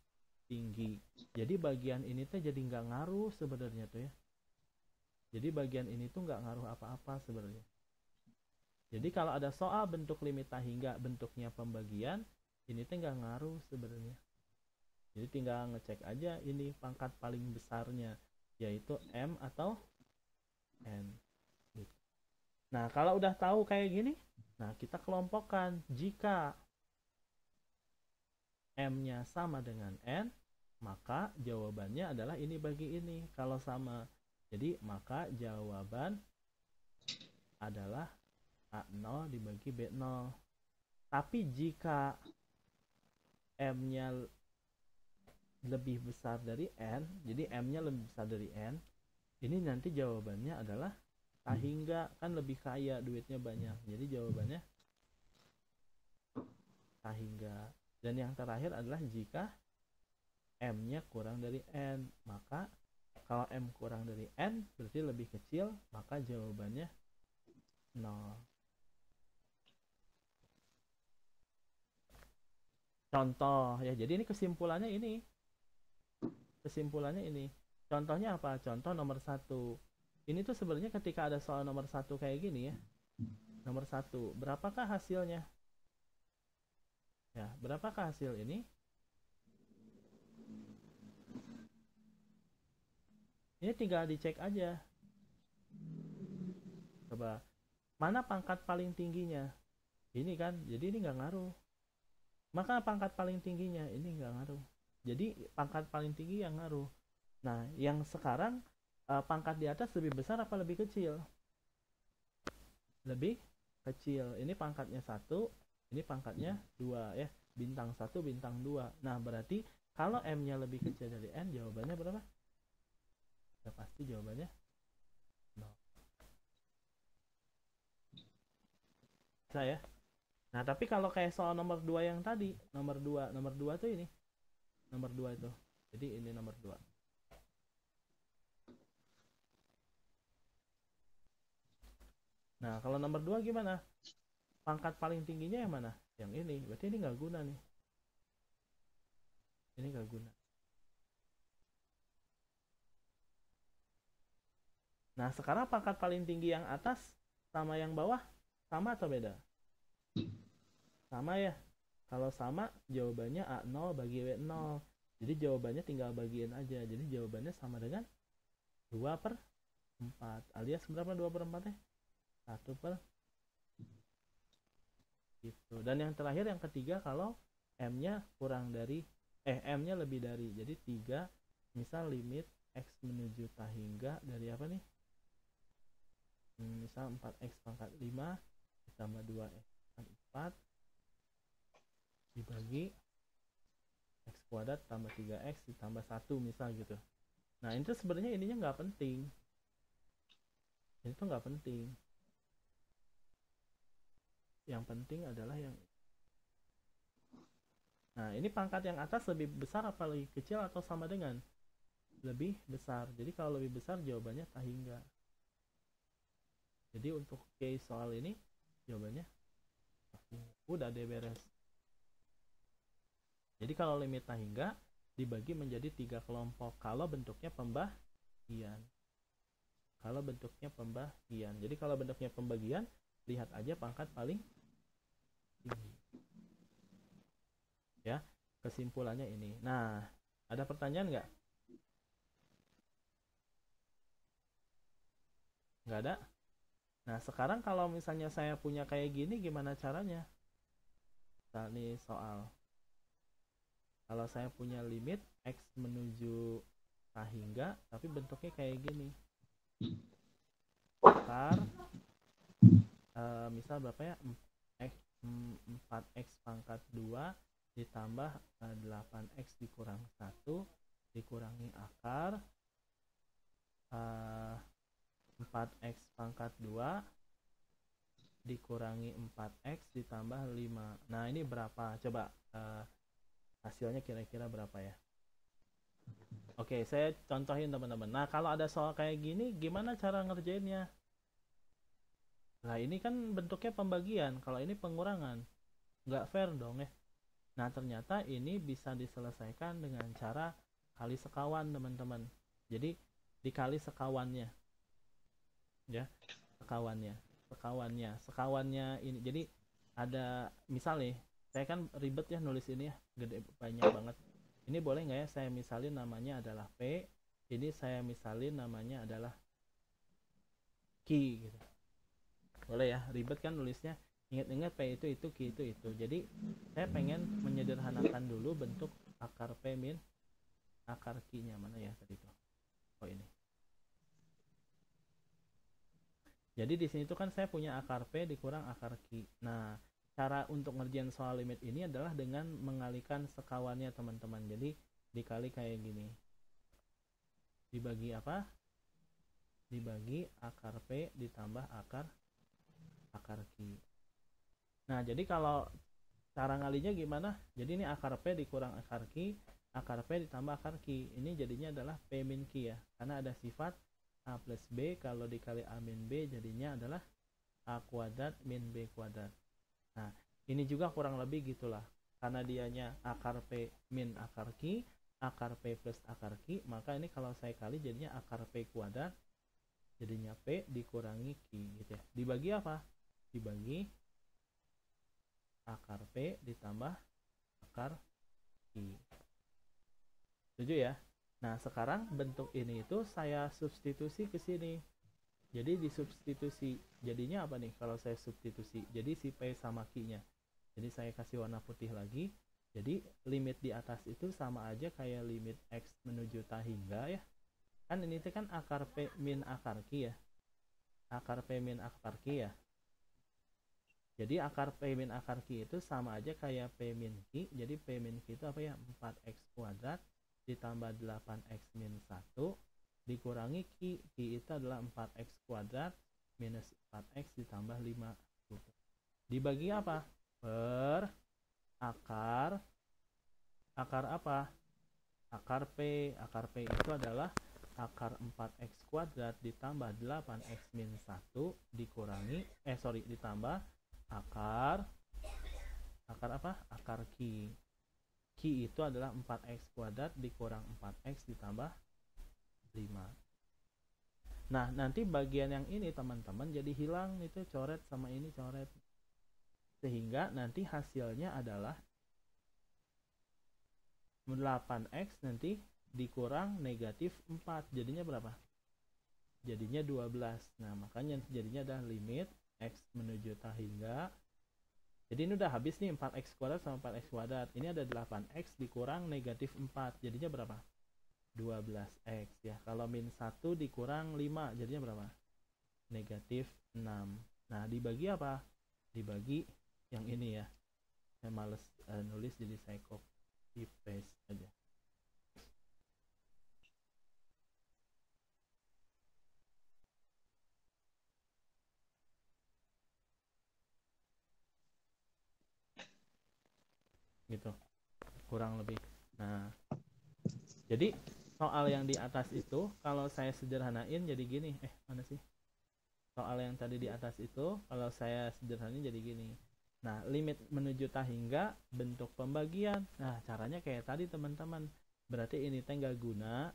tinggi. Jadi bagian ini tuh jadi nggak ngaruh sebenarnya tuh ya. Jadi bagian ini tuh nggak ngaruh apa-apa sebenarnya. Jadi kalau ada soal bentuk limit tahingga bentuknya pembagian, ini tuh nggak ngaruh sebenarnya. Jadi tinggal ngecek aja ini pangkat paling besarnya, yaitu M atau N. Nah, kalau udah tahu kayak gini, nah kita kelompokkan. Jika M-nya sama dengan N, maka jawabannya adalah ini bagi ini. Kalau sama, jadi maka jawaban adalah A0 dibagi B0. Tapi jika M-nya lebih besar dari N, jadi M-nya lebih besar dari N, ini nanti jawabannya adalah tahingga, kan lebih kaya, duitnya banyak. Jadi jawabannya tahingga. Dan yang terakhir adalah jika M-nya kurang dari N, maka kalau M kurang dari N berarti lebih kecil, maka jawabannya 0. Contoh ya, jadi ini kesimpulannya ini. Kesimpulannya ini. Contohnya apa? Contoh nomor 1. Ini tuh sebenarnya ketika ada soal nomor 1 kayak gini ya. Nomor 1, berapakah hasilnya? Ya, berapakah hasil ini? Ini tinggal dicek aja. Coba, mana pangkat paling tingginya? Ini kan, jadi ini nggak ngaruh. Maka pangkat paling tingginya, ini nggak ngaruh. Jadi pangkat paling tinggi yang ngaruh. Nah, yang sekarang pangkat di atas lebih besar apa lebih kecil? Lebih kecil. Ini pangkatnya 1, ini pangkatnya 2 ya. Bintang 1, bintang 2. Nah, berarti kalau M-nya lebih kecil dari N, jawabannya berapa? Ya pasti jawabannya 0. Bisa ya? Nah, tapi kalau kayak soal nomor 2 yang tadi, nomor 2 tuh ini. Nomor 2 itu. Jadi ini nomor 2. Nah, kalau nomor 2 gimana? Pangkat paling tingginya yang mana? Yang ini. Berarti ini nggak guna nih. Ini nggak guna. Nah, sekarang pangkat paling tinggi yang atas sama yang bawah sama atau beda? Sama ya. Kalau sama, jawabannya A0 bagi W0. Jadi jawabannya tinggal bagiin aja. Jadi jawabannya sama dengan 2/4. Alias berapa 2/4 ya? 1/4. gitu. Dan yang terakhir yang ketiga kalau m-nya kurang dari m-nya lebih dari, jadi 3 misal limit x menuju tak hingga dari apa nih, misal 4x pangkat 5 ditambah 2x pangkat 4 dibagi x kuadrat tambah 3x ditambah 1 misal gitu. Nah itu sebenarnya ininya nggak penting, itu nggak penting, yang penting adalah yang nah ini pangkat yang atas lebih besar apa lebih kecil atau sama dengan lebih besar. Jadi kalau lebih besar jawabannya tak hingga. Jadi untuk case soal ini jawabannya tak hingga. Udah deh beres. Jadi kalau limit tak hingga dibagi menjadi 3 kelompok kalau bentuknya pembagian. Kalau bentuknya pembagian. Jadi kalau bentuknya pembagian, lihat aja pangkat paling tinggi. Ya, kesimpulannya ini. Nah, ada pertanyaan nggak? Nggak ada? Nah, sekarang kalau misalnya saya punya kayak gini, gimana caranya? Nah, ini soal. Kalau saya punya limit x menuju tak hingga, tapi bentuknya kayak gini. Akar, misal berapa ya? 4x pangkat 2 ditambah 8x dikurang 1 dikurangi akar 4x pangkat 2 dikurangi 4x ditambah 5. Nah ini berapa? Coba hasilnya kira-kira berapa ya? Oke, saya contohin teman-teman. Nah kalau ada soal kayak gini, gimana cara ngerjainnya? Nah ini kan bentuknya pembagian, kalau ini pengurangan, nggak fair dong ya. Nah ternyata ini bisa diselesaikan dengan cara kali sekawan teman-teman. Jadi dikali sekawannya, ya sekawannya ini. Jadi ada misal nih, saya kan ribet ya nulis ini ya, gede banyak banget. Ini boleh nggak ya saya misalin namanya adalah P, ini saya misalin namanya adalah Q gitu. Boleh ya, ribet kan nulisnya. Ingat-ingat P itu Q itu. Jadi saya pengen menyederhanakan dulu bentuk akar P min akar Q-nya mana ya tadi itu. Oh ini. Jadi di sini tuh kan saya punya akar P dikurang akar Q. Nah, cara untuk ngerjain soal limit ini adalah dengan mengalihkan sekawannya teman-teman. Jadi dikali kayak gini. Dibagi apa? Dibagi akar P ditambah akar Q. Nah, jadi kalau cara ngalinya gimana? Jadi ini akar P dikurang akar Q ditambah akar Q. Ini jadinya adalah P min Q ya. Karena ada sifat A plus B, kalau dikali A min B jadinya adalah A kuadrat min B kuadrat. Nah, ini juga kurang lebih gitulah. Karena dianya akar P min akar Q, akar P plus akar Q, maka ini kalau saya kali jadinya akar P kuadrat, jadinya P dikurangi Q gitu ya. Dibagi apa? Dibagi akar P ditambah akar Q. Setuju ya? Nah, sekarang bentuk ini itu saya substitusi ke sini. Jadi disubstitusi. Jadinya apa nih kalau saya substitusi? Jadi si P sama Q-nya. Jadi saya kasih warna putih lagi. Jadi limit di atas itu sama aja kayak limit X menuju tak hingga ya. Kan ini kan akar P min akar Q ya. Akar P min akar Q ya. Jadi akar P min akar Q itu sama aja kayak P min Q. Jadi P min Q itu apa ya? 4x kuadrat ditambah 8x min 1 dikurangi Q. Q itu adalah 4x kuadrat minus 4x ditambah 5. Dibagi apa? Per akar apa? Akar P. Akar P itu adalah akar 4x kuadrat ditambah 8x min 1 dikurangi ditambah akar apa? Akar Q. Q itu adalah 4x kuadrat dikurang 4x ditambah 5. Nah, nanti bagian yang ini teman-teman jadi hilang, itu coret sama ini coret. Sehingga nanti hasilnya adalah 8x nanti dikurang negatif 4. Jadinya berapa? Jadinya 12. Nah, makanya jadinya adalah limit x menuju tak hingga Jadi ini udah habis nih 4x kuadrat sama 4x kuadrat. Ini ada 8x dikurang negatif 4. Jadinya berapa? 12x ya. Kalau min 1 dikurang 5 jadinya berapa? Negatif 6. Nah dibagi apa? Dibagi yang ini ya. Saya males nulis jadi saya copy paste aja. Gitu kurang lebih. Nah jadi soal yang di atas itu kalau saya sederhanain jadi gini, mana sih soal yang tadi di atas itu kalau saya sederhanain jadi gini. Nah limit menuju hingga bentuk pembagian. Nah caranya kayak tadi teman-teman, berarti ini teh nggak guna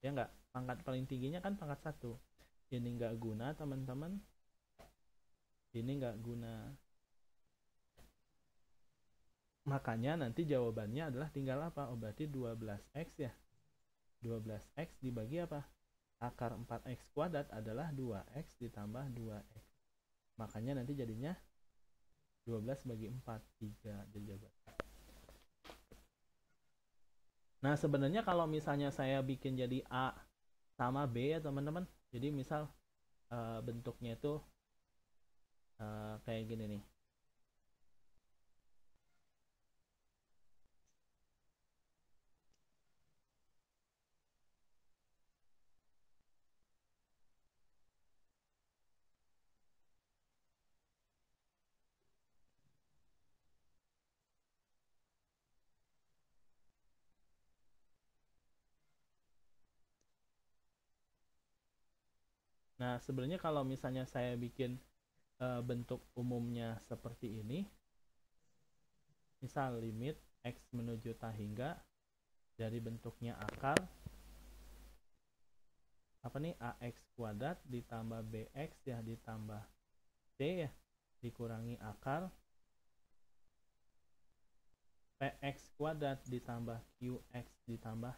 ya, nggak, pangkat paling tingginya kan pangkat 1, ini nggak guna teman-teman, ini nggak guna. Makanya nanti jawabannya adalah tinggal apa? Oh berarti 12x ya. 12x dibagi apa? Akar 4x kuadrat adalah 2x ditambah 2x. Makanya nanti jadinya 12 bagi 4, 3 jadi jawaban. Nah sebenarnya kalau misalnya saya bikin jadi A sama B ya teman-teman. Jadi misal bentuknya itu kayak gini nih. Nah sebenarnya kalau misalnya saya bikin bentuk umumnya seperti ini, misal limit x menuju hingga dari bentuknya akar apa nih, ax kuadrat ditambah bx ya ditambah c ya dikurangi akar px kuadrat ditambah qx ditambah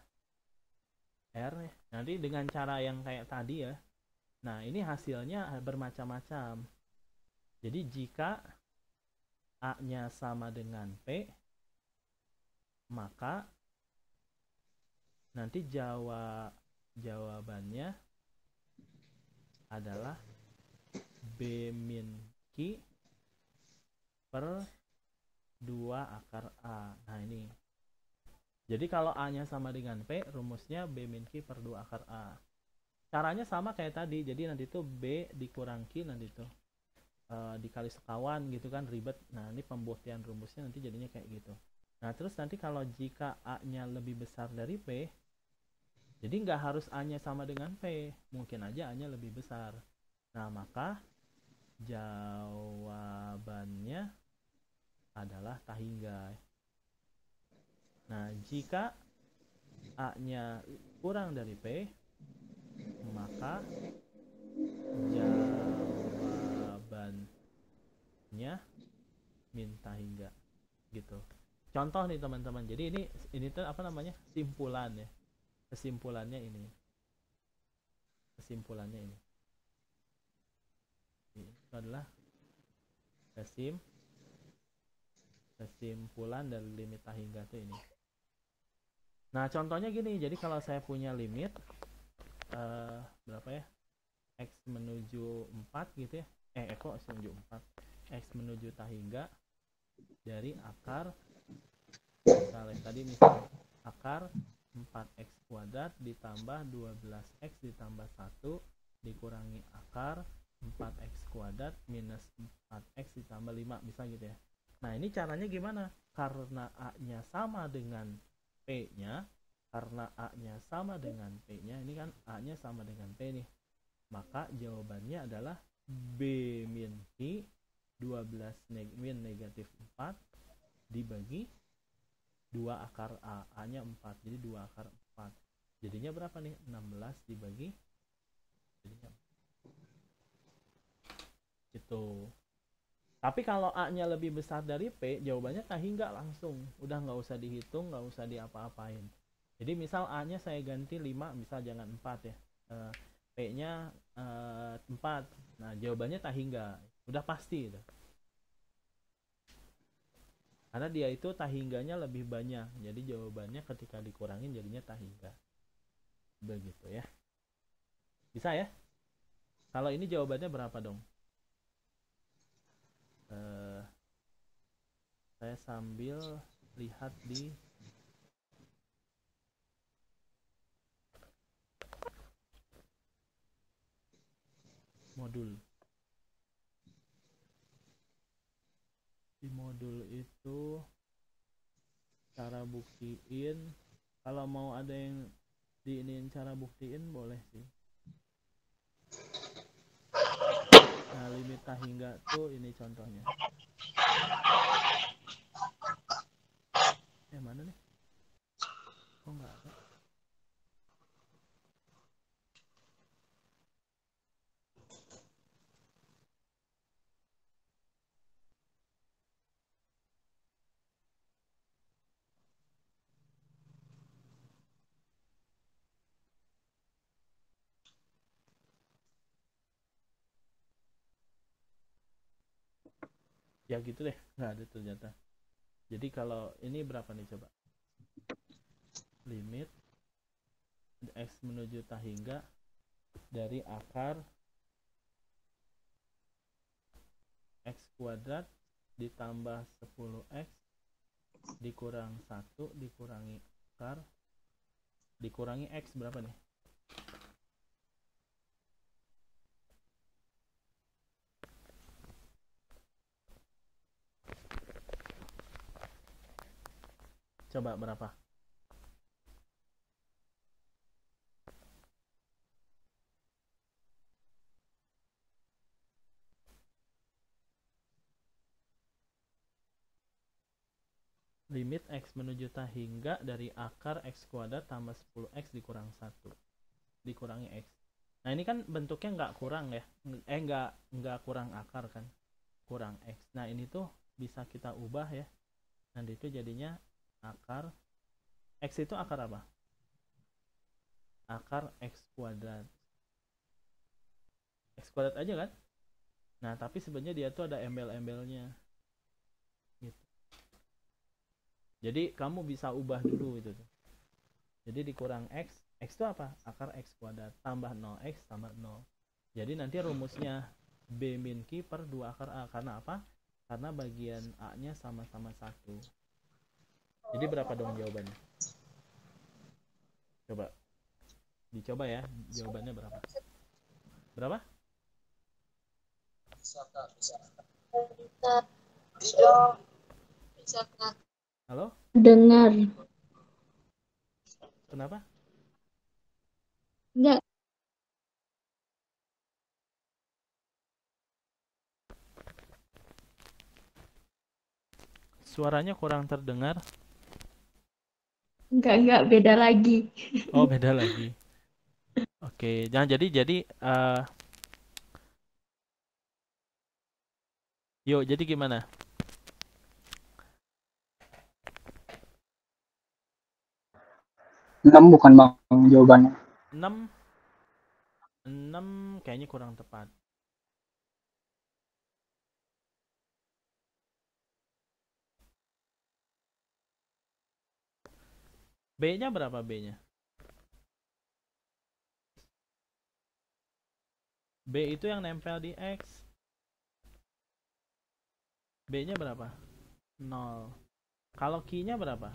r ya. Nanti dengan cara yang kayak tadi ya. Nah ini hasilnya bermacam-macam. Jadi jika a nya sama dengan p, maka nanti jawabannya adalah b min q per 2 akar a. Nah ini. Jadi kalau a nya sama dengan p, rumusnya b min q per 2 akar a. Caranya sama kayak tadi. Jadi nanti itu b dikurang q nanti itu dikali sekawan gitu kan, ribet. Nah ini pembuktian rumusnya nanti jadinya kayak gitu. Nah terus nanti kalau jika a nya lebih besar dari p, jadi nggak harus a nya sama dengan p, mungkin aja a nya lebih besar. Nah maka jawabannya adalah tahingga. Nah jika a nya kurang dari p, maka jawabannya minta hingga gitu. Contoh nih teman-teman. Jadi ini tuh apa namanya? Simpulan ya. Kesimpulannya ini. Kesimpulannya ini. Itu adalah kesimpulan dari limit hingga tuh ini. Nah, contohnya gini. Jadi kalau saya punya limit berapa ya? X menuju 4 gitu ya. Kok X menuju 4? X menuju hingga dari akar misalnya tadi misal akar 4x kuadrat ditambah 12x ditambah 1 dikurangi akar 4x kuadrat minus 4x ditambah 5 bisa gitu ya. Nah ini caranya gimana? Karena a nya sama dengan p nya, karena a nya sama dengan p nya, ini kan a nya sama dengan p nih, maka jawabannya adalah b min q 12 min negatif 4 dibagi 2 akar a, a nya 4, jadi 2 akar 4, jadinya berapa nih? 16 dibagi jadinya itu. Tapi kalau a nya lebih besar dari p, jawabannya tahingga langsung, udah nggak usah dihitung, nggak usah diapa-apain. Jadi misal a nya saya ganti 5, misal jangan 4 ya, p nya 4, nah jawabannya tahingga, udah pasti itu. Karena dia itu tahingganya lebih banyak. Jadi jawabannya ketika dikurangin jadinya tahingga. Begitu ya. Bisa ya? Kalau ini jawabannya berapa dong? Saya sambil lihat di modul. Di modul itu cara buktiin, kalau mau ada yang diinin cara buktiin boleh sih. Nah, limit tahingga tuh ini contohnya. Mana nih? Kok nggak ada? Ya gitu deh, nggak ada ternyata. Jadi kalau ini berapa nih coba? Limit x menuju tahingga dari akar x kuadrat ditambah 10x dikurang 1 dikurangi akar dikurangi x berapa nih? Coba berapa? Limit x menuju tahingga dari akar x kuadrat tambah 10x dikurang 1 dikurangi x. Nah ini kan bentuknya nggak kurang ya, nggak kurang akar kan, kurang x. Nah ini tuh bisa kita ubah ya, nanti itu jadinya akar x itu akar apa? Akar x kuadrat. X kuadrat aja kan? Nah tapi sebenarnya dia tuh ada embel-embelnya gitu. Jadi kamu bisa ubah dulu itu tuh. Jadi dikurang x, x itu apa? Akar x kuadrat tambah 0x tambah 0. Jadi nanti rumusnya b min q per 2 akar a. Karena apa? Karena bagian a nya sama-sama 1. Jadi berapa dong jawabannya? Coba dicoba ya, jawabannya berapa? Berapa? Halo? Dengar. Kenapa? Enggak. Suaranya kurang terdengar. Enggak, beda lagi. Oh, beda lagi. Oke, jangan jadi yuk, jadi gimana? 6 bukan bang jawabannya. 6 kayaknya kurang tepat. B-nya berapa B-nya? B itu yang nempel di X. B-nya berapa? 0. Kalau Q-nya berapa?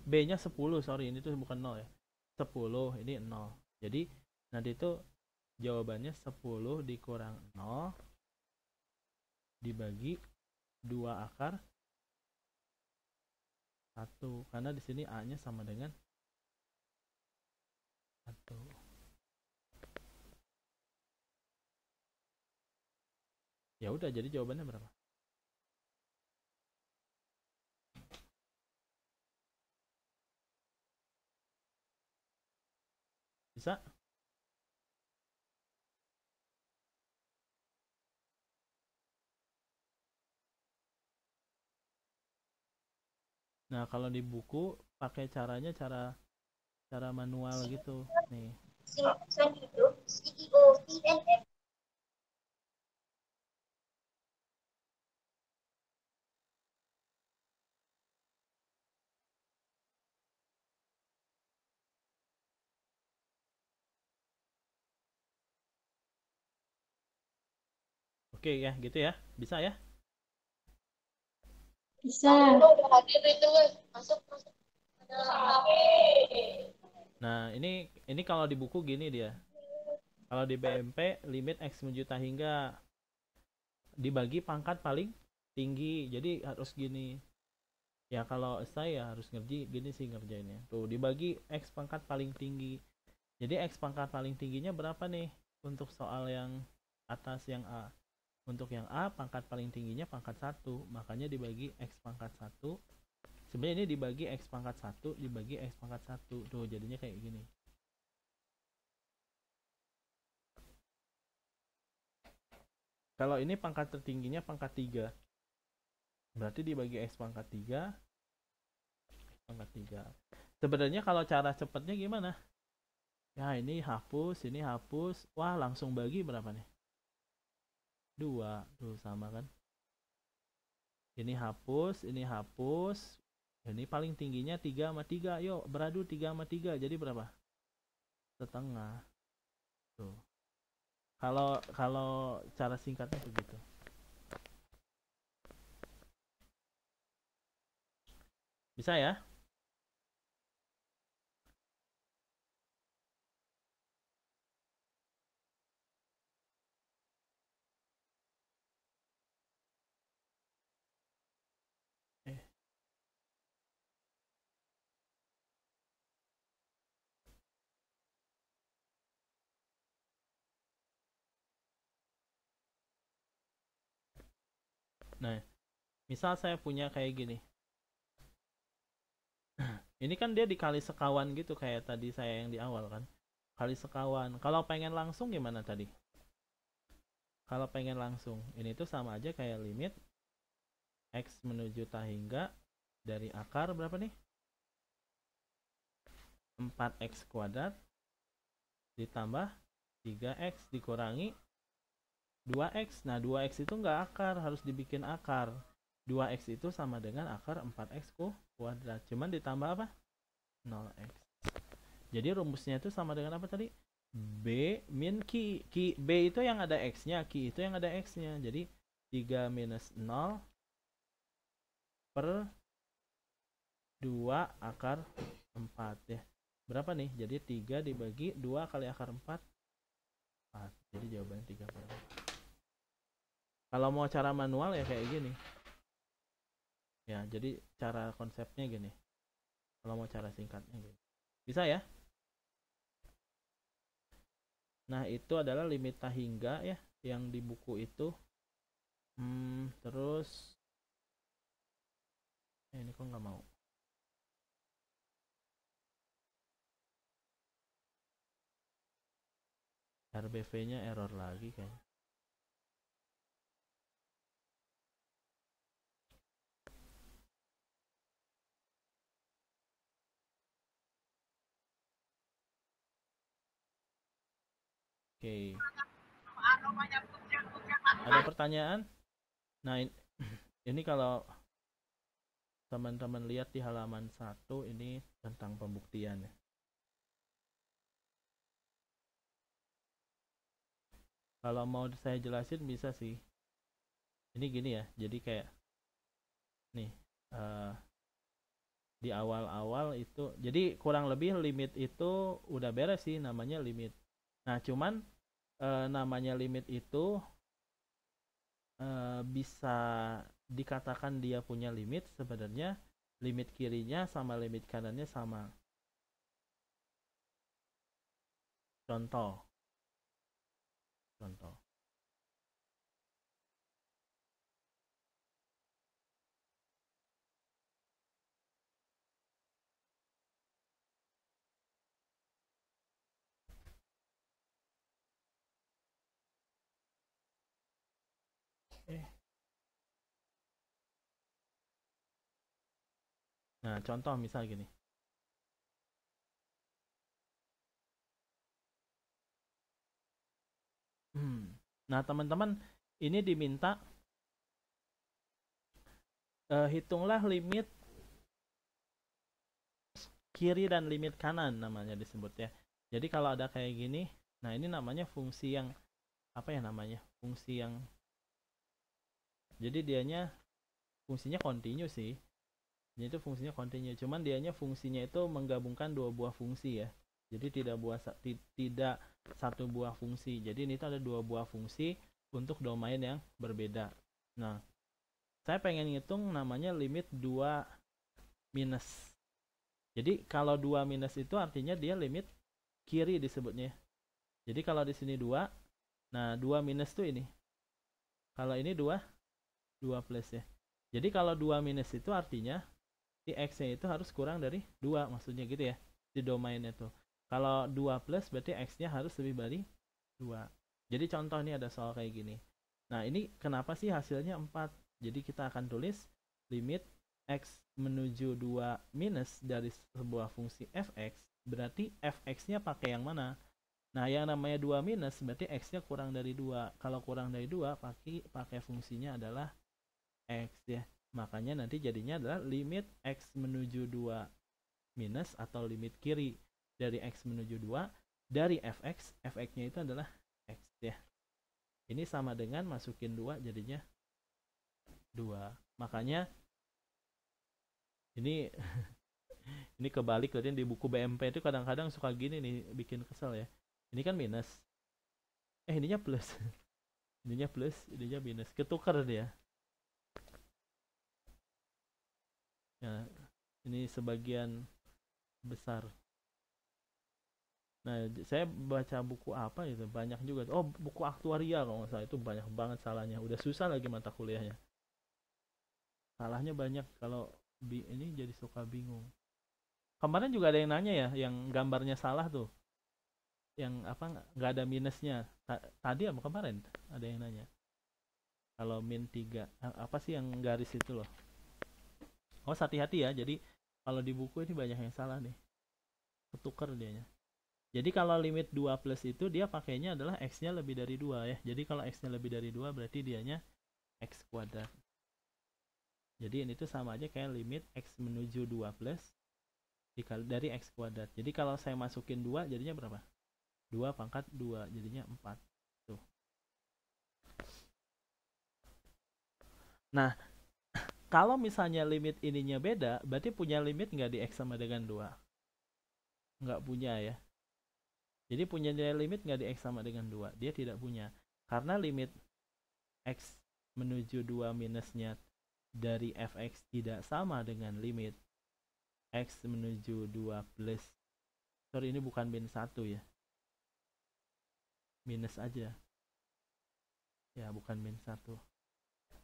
B-nya 10, sorry, ini tuh bukan 0 ya. 10, ini 0. Jadi nanti itu jawabannya 10 dikurang 0 dibagi 2 akar 1. Karena di sini A-nya sama dengan 1. Ya udah, jadi jawabannya berapa? Bisa? Nah, kalau di buku pakai caranya cara manual gitu. Nih. Oke ya, gitu ya. Bisa ya? Bisa. Nah, ini kalau di buku gini dia. Kalau di BMP limit X menjuta hingga dibagi pangkat paling tinggi. Jadi harus gini. Ya kalau saya harus ngerti gini sih ngerjainnya. Tuh dibagi X pangkat paling tinggi. Jadi X pangkat paling tingginya berapa nih? Untuk soal yang atas yang A. Untuk yang A pangkat paling tingginya pangkat 1. Makanya dibagi X pangkat 1. Sebenarnya ini dibagi X pangkat 1 dibagi X pangkat 1. Tuh jadinya kayak gini. Kalau ini pangkat tertingginya pangkat 3. Berarti dibagi X pangkat 3. X pangkat 3. Sebenarnya kalau cara cepatnya gimana? Ya ini hapus. Wah langsung bagi berapa nih? 2. Tuh sama kan? Ini hapus. Ini paling tingginya 3 sama 3. Yuk beradu 3 sama 3. Jadi berapa? Setengah. Tuh. Kalau cara singkatnya begitu. Bisa ya? Eh, Nah, misal saya punya kayak gini. Ini kan dia dikali sekawan gitu kayak tadi saya yang di awal kan. Kali sekawan. Kalau pengen langsung gimana tadi? Kalau pengen langsung, ini tuh sama aja kayak limit X menuju hingga dari akar berapa nih? 4X kuadrat ditambah 3X dikurangi 2X. Nah 2X itu nggak akar, harus dibikin akar. 2X itu sama dengan akar 4X kuadrat. Cuman ditambah apa? 0X. Jadi rumusnya itu sama dengan apa tadi? B min Q. B itu yang ada X-nya, Q itu yang ada X-nya. Jadi 3 minus 0 per 2 akar 4 ya. Berapa nih? Jadi 3 dibagi 2 kali akar 4. 4. Jadi jawabannya 3 per 4. Kalau mau cara manual ya kayak gini. Ya, jadi cara konsepnya gini. Kalau mau cara singkatnya gini. Bisa ya? Nah, itu adalah limit hingga ya yang di buku itu. Terus ini kok nggak mau. RBV-nya error lagi kayaknya. Oke. Ada pertanyaan? Nah, ini kalau teman-teman lihat di halaman 1 ini tentang pembuktian ya. Kalau mau saya jelasin bisa sih. Ini gini ya. Jadi kayak nih di awal-awal itu jadi kurang lebih limit itu udah beres sih namanya limit. Nah, cuman namanya limit itu bisa dikatakan dia punya limit sebenarnya limit kirinya sama limit kanannya sama. Contoh. Nah, contoh misal gini. Nah, teman-teman ini diminta hitunglah limit kiri dan limit kanan namanya disebut ya. Jadi kalau ada kayak gini, nah ini namanya fungsi yang apa ya namanya? Fungsi yang Jadi dianya fungsinya kontinu sih. Jadi itu fungsinya kontinu. Cuman dianya fungsinya itu menggabungkan dua buah fungsi ya. Jadi tidak satu buah fungsi. Jadi ini tuh ada dua buah fungsi untuk domain yang berbeda. Nah, saya pengen ngitung namanya limit 2 minus. Jadi kalau 2 minus itu artinya dia limit kiri disebutnya. Jadi kalau di sini 2, nah 2 minus tuh ini. Kalau ini 2 plus ya. Jadi kalau 2 minus itu artinya si x-nya itu harus kurang dari 2, maksudnya gitu ya. Di domainnya tuh. Kalau 2 plus berarti x-nya harus lebih dari 2. Jadi contoh ini ada soal kayak gini. Nah, ini kenapa sih hasilnya 4? Jadi kita akan tulis limit x menuju 2 minus dari sebuah fungsi fx, berarti fx-nya pakai yang mana? Nah, yang namanya 2 minus berarti x-nya kurang dari 2. Kalau kurang dari 2 pakai fungsinya adalah x ya. Makanya nanti jadinya adalah limit x menuju 2 minus atau limit kiri dari x menuju 2 dari fx, fx-nya itu adalah x ya. Ini sama dengan masukin 2 jadinya 2. Makanya ini ini kebalik berarti di buku BMP itu kadang-kadang suka gini nih, bikin kesel ya. Ini kan minus. Ininya plus. Ininya plus, ininya minus. Ketukar dia. Ya, ini sebagian besar. Nah, saya baca buku apa itu banyak juga. Oh, buku aktuaria kalau nggak salah, itu banyak banget salahnya. Udah susah lagi mata kuliahnya. Salahnya banyak, kalau ini jadi suka bingung. Kemarin juga ada yang nanya ya, yang gambarnya salah tuh. Yang apa nggak ada minusnya. Tadi apa kemarin ada yang nanya. Kalau min 3, apa sih yang garis itu loh. Oh, hati-hati ya. Jadi kalau di buku ini banyak yang salah nih. Ketukar dianya. Jadi kalau limit 2 plus itu dia pakainya adalah x-nya lebih dari 2 ya. Jadi kalau x-nya lebih dari 2 berarti dianya x kuadrat. Jadi ini tuh sama aja kayak limit x menuju 2 plus dikali dari x kuadrat. Jadi kalau saya masukin 2 jadinya berapa? 2 pangkat 2 jadinya 4. Tuh. Nah, kalau misalnya limit ininya beda, berarti punya limit nggak di x sama dengan 2? Nggak punya ya. Jadi punya nilai limit nggak di x sama dengan 2? Dia tidak punya. Karena limit x menuju 2 minusnya dari fx tidak sama dengan limit x menuju 2 plus. Sorry, ini bukan min 1 ya. Minus aja. Ya, bukan min 1.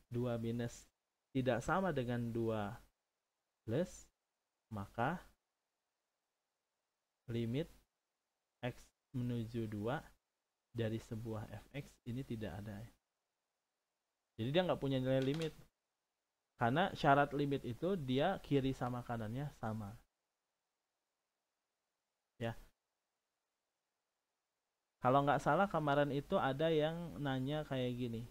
2 minus tidak sama dengan 2 plus, maka limit x menuju 2 dari sebuah fx ini tidak ada. Jadi dia nggak punya nilai limit. Karena syarat limit itu dia kiri sama kanannya sama. Ya. Kalau nggak salah kemarin itu ada yang nanya kayak gini.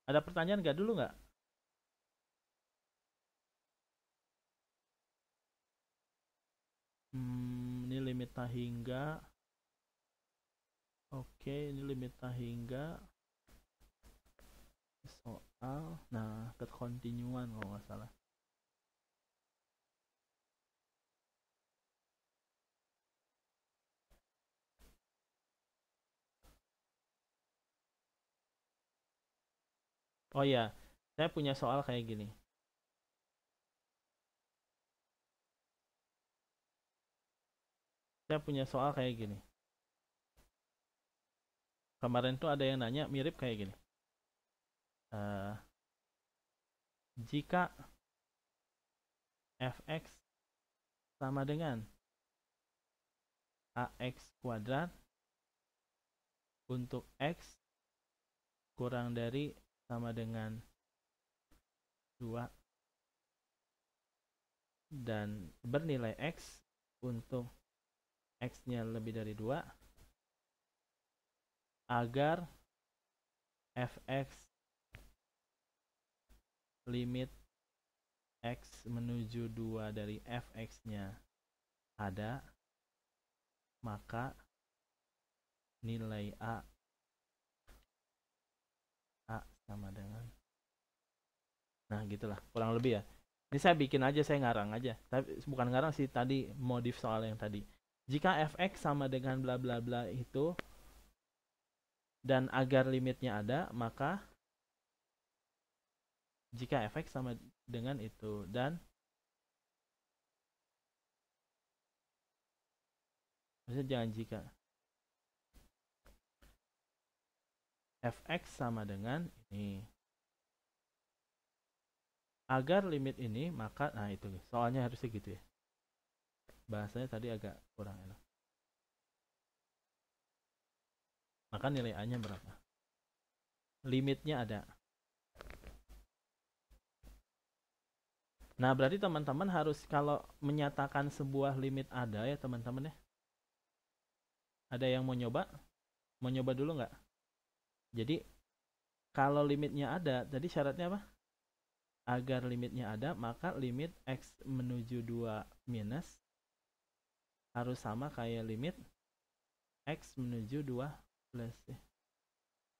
Ada pertanyaan nggak dulu nggak? Ini limit hingga. Oke, ini limit hingga soal. Nah, kekontinuan kalau nggak salah. Oh ya, saya punya soal kayak gini. Kemarin tuh ada yang nanya mirip kayak gini. Jika fx sama dengan ax kuadrat untuk x kurang dari sama dengan 2 dan bernilai x untuk x-nya lebih dari 2, agar fx limit x menuju 2 dari fx-nya ada, maka nilai a A sama dengan, nah gitulah kurang lebih ya. Ini saya bikin aja, saya ngarang aja, tapi bukan ngarang sih, tadi modif soal yang tadi. Jika fx sama dengan bla bla bla itu dan agar limitnya ada, maka jika fx sama dengan itu dan maksudnya jangan jika fx sama dengan ini agar limit ini, maka nah itu soalnya harusnya gitu ya, bahasanya tadi agak kurang enak. Maka nilai A nya berapa, limitnya ada. Nah berarti teman-teman harus kalau menyatakan sebuah limit ada ya teman-teman ya. Ada yang mau nyoba dulu nggak? Jadi kalau limitnya ada, tadi syaratnya apa? Agar limitnya ada, maka limit x menuju 2 minus harus sama kayak limit x menuju 2 plus ya.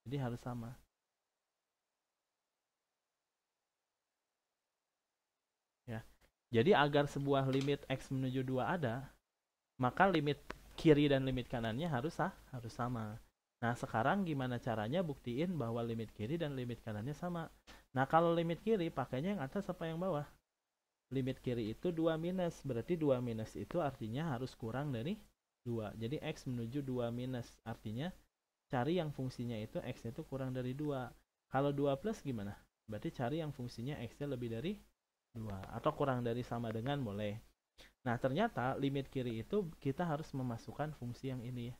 Jadi harus sama. Ya. Jadi agar sebuah limit x menuju 2 ada, maka limit kiri dan limit kanannya harus sama. Nah, sekarang gimana caranya buktiin bahwa limit kiri dan limit kanannya sama? Nah, kalau limit kiri pakainya yang atas apa yang bawah? Limit kiri itu 2 minus, berarti 2 minus itu artinya harus kurang dari 2. Jadi x menuju 2 minus, artinya cari yang fungsinya itu x itu kurang dari 2. Kalau 2 plus gimana? Berarti cari yang fungsinya x-nya lebih dari 2. Atau kurang dari sama dengan boleh. Nah, ternyata limit kiri itu kita harus memasukkan fungsi yang ini ya.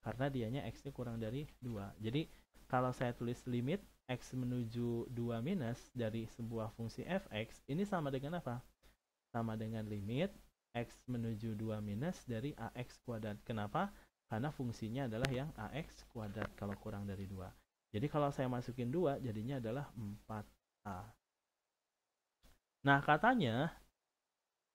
Karena dianya x-nya kurang dari 2. Jadi, kalau saya tulis limit x menuju 2 minus dari sebuah fungsi fx, ini sama dengan apa? Sama dengan limit x menuju 2 minus dari ax kuadrat. Kenapa? Karena fungsinya adalah yang ax kuadrat kalau kurang dari 2. Jadi, kalau saya masukin 2, jadinya adalah 4a. Nah, katanya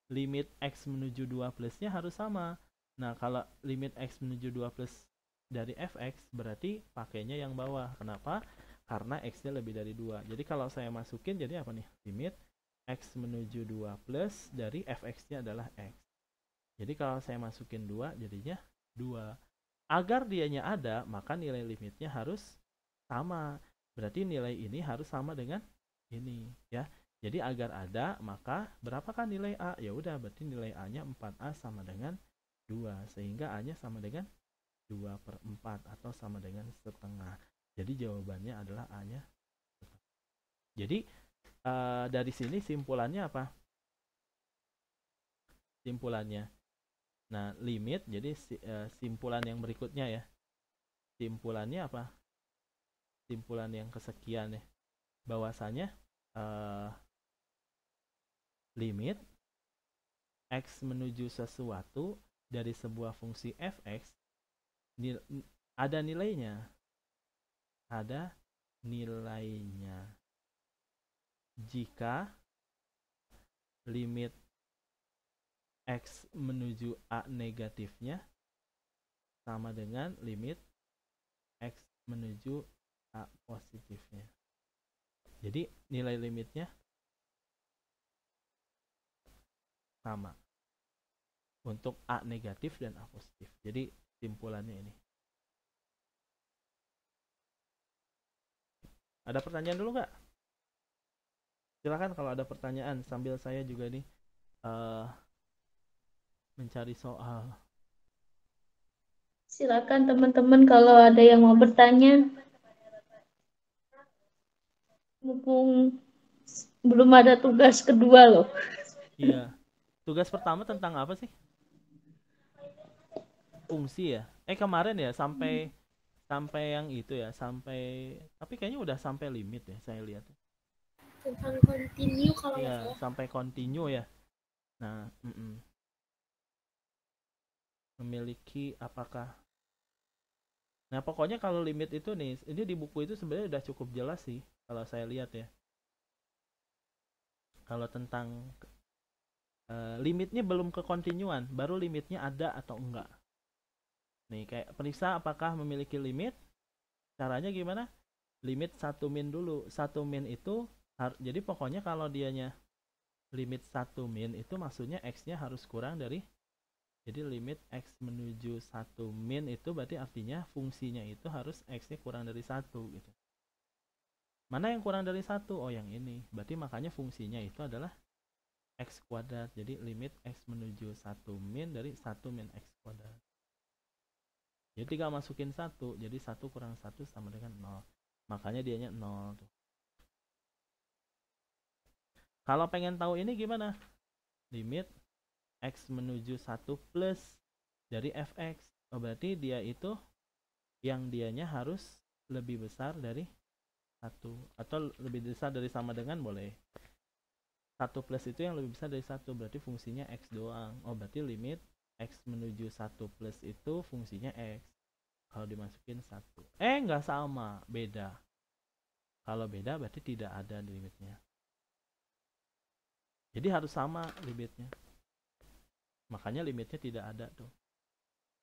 limit x menuju 2 plusnya harus sama. Nah, kalau limit x menuju 2 plus dari fx, berarti pakainya yang bawah. Kenapa? Karena x-nya lebih dari 2. Jadi kalau saya masukin, jadi apa nih? Limit x menuju 2 plus dari fx-nya adalah x. Jadi kalau saya masukin 2, jadinya 2. Agar dianya ada, maka nilai limitnya harus sama. Berarti nilai ini harus sama dengan ini. Ya. Jadi agar ada, maka berapakah nilai A? Ya udah, berarti nilai A-nya 4A sama dengan 2. Sehingga A-nya sama dengan 2/4 atau sama dengan setengah. Jadi jawabannya adalah A-nya setengah. Jadi dari sini simpulannya apa? Simpulannya. Nah, limit, jadi simpulan yang berikutnya ya. Simpulannya apa? Simpulan yang kesekian ya. Bahwasanya limit x menuju sesuatu dari sebuah fungsi fx ada nilainya. Ada nilainya jika limit x menuju a negatifnya sama dengan limit x menuju a positifnya. Jadi nilai limitnya sama untuk a negatif dan a positif. Jadi simpulannya ini. Ada pertanyaan dulu nggak? Silakan kalau ada pertanyaan sambil saya juga nih mencari soal. Silakan teman-teman kalau ada yang mau bertanya. Mumpung belum ada tugas kedua loh. Iya. Tugas pertama tentang apa sih? Fungsi ya. Kemarin ya sampai yang itu ya, sampai tapi kayaknya udah sampai limit ya saya lihat. Tentang continue kalau ya sampai continue ya. Nah, memiliki apakah. Nah, pokoknya kalau limit itu nih, ini di buku itu sebenarnya udah cukup jelas sih kalau saya lihat ya. Kalau tentang limitnya belum ke kontinuan, baru limitnya ada atau enggak. Nih, kayak periksa apakah memiliki limit. Caranya gimana? limit 1 min dulu. 1 min itu jadi pokoknya kalau dianya limit 1 min itu maksudnya x-nya harus kurang dari, jadi limit x menuju 1 min itu berarti artinya fungsinya itu harus x-nya kurang dari 1 gitu. Mana yang kurang dari 1? Oh yang ini. Berarti makanya fungsinya itu adalah x kuadrat. Jadi limit x menuju 1 min dari 1 min x kuadrat. Jadi tinggal masukin 1. Jadi 1 kurang 1 sama dengan 0. Makanya dianya 0 tuh. Kalau pengen tahu ini gimana? Limit x menuju 1 plus dari fx. Oh, berarti dia itu yang dianya harus lebih besar dari 1. Atau lebih besar dari sama dengan boleh. 1 plus itu yang lebih besar dari 1. Berarti fungsinya x doang. Oh berarti limit x menuju 1 plus itu fungsinya x. Kalau dimasukin 1. Nggak sama. Beda. Kalau beda berarti tidak ada limitnya. Jadi harus sama limitnya. Makanya limitnya tidak ada tuh.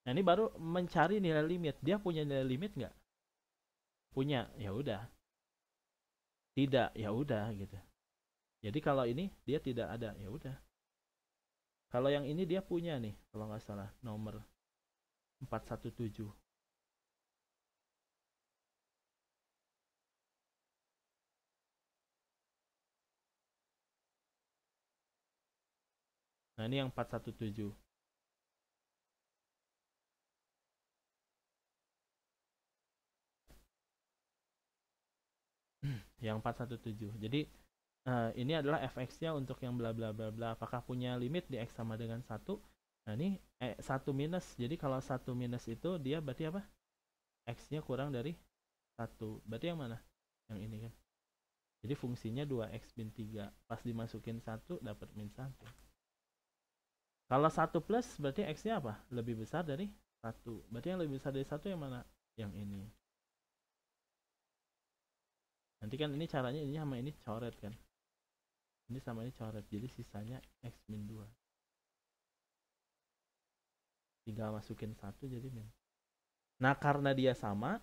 Nah ini baru mencari nilai limit. Dia punya nilai limit nggak? Punya. Ya udah. Tidak. Ya udah gitu. Jadi kalau ini dia tidak ada. Ya udah. Kalau yang ini dia punya nih. Kalau nggak salah nomor 417. Nah ini yang 417. Yang 417. Jadi ini adalah fx-nya untuk yang bla bla bla bla. Apakah punya limit di x sama dengan 1? Nah ini 1 minus. Jadi kalau 1 minus itu dia berarti apa? X-nya kurang dari 1. Berarti yang mana? Yang ini kan. Jadi fungsinya 2x min 3. Pas dimasukin 1 dapat min 1. Kalau 1 plus berarti x-nya apa? Lebih besar dari 1. Berarti yang lebih besar dari 1 yang mana? Yang ini. Nanti kan ini caranya ini sama ini coret kan. Ini sama ini coret. Jadi sisanya x min 2. Tinggal masukin 1 jadi min. Nah karena dia sama,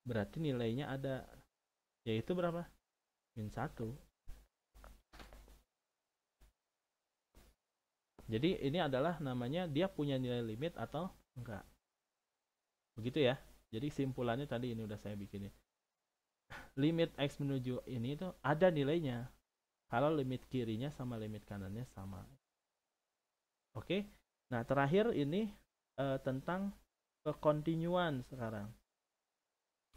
berarti nilainya ada. Yaitu berapa? Min 1. Jadi ini adalah namanya dia punya nilai limit atau enggak. Begitu ya. Jadi simpulannya tadi ini udah saya bikinin. Limit x menuju ini itu ada nilainya. Kalau limit kirinya sama limit kanannya sama. Oke. Nah terakhir ini tentang kekontinuan sekarang.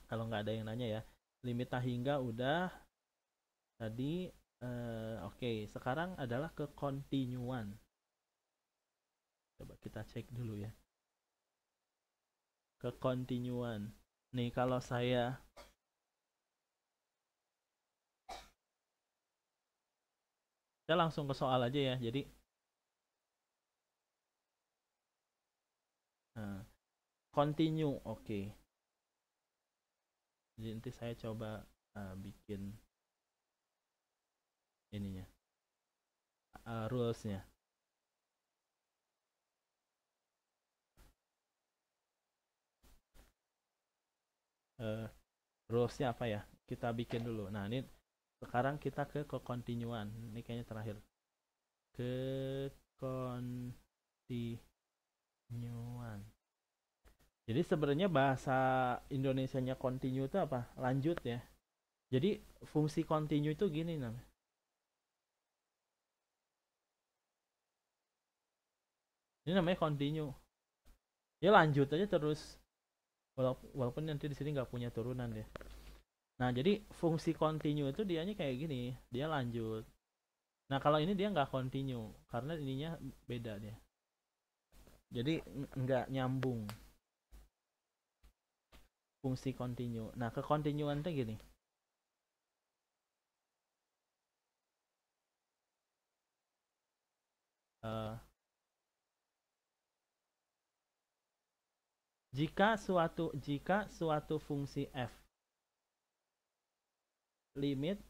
Kalau nggak ada yang nanya ya. Limit hingga udah. Tadi oke. Sekarang adalah kekontinuan. Coba kita cek dulu ya. Kekontinuan. Nih kalau saya langsung ke soal aja ya. Jadi continue, oke. Jadi nanti saya coba bikin ininya, rulesnya. Rulesnya apa ya? Kita bikin dulu. Nah ini sekarang kita ke kekontinuan. Ini kayaknya terakhir. Kekontinuan. Jadi sebenarnya bahasa Indonesianya continue itu apa? Lanjut ya. Jadi fungsi continue itu gini namanya. Ini namanya continue. Ya lanjut aja terus. Walaupun nanti di sini nggak punya turunan ya. Nah jadi fungsi continue itu dianya kayak gini. Dia lanjut. Nah kalau ini dia nggak continue. Karena ininya beda dia. Jadi nggak nyambung. Fungsi continue. Nah kekontinuan itu gini. Jika suatu fungsi f limit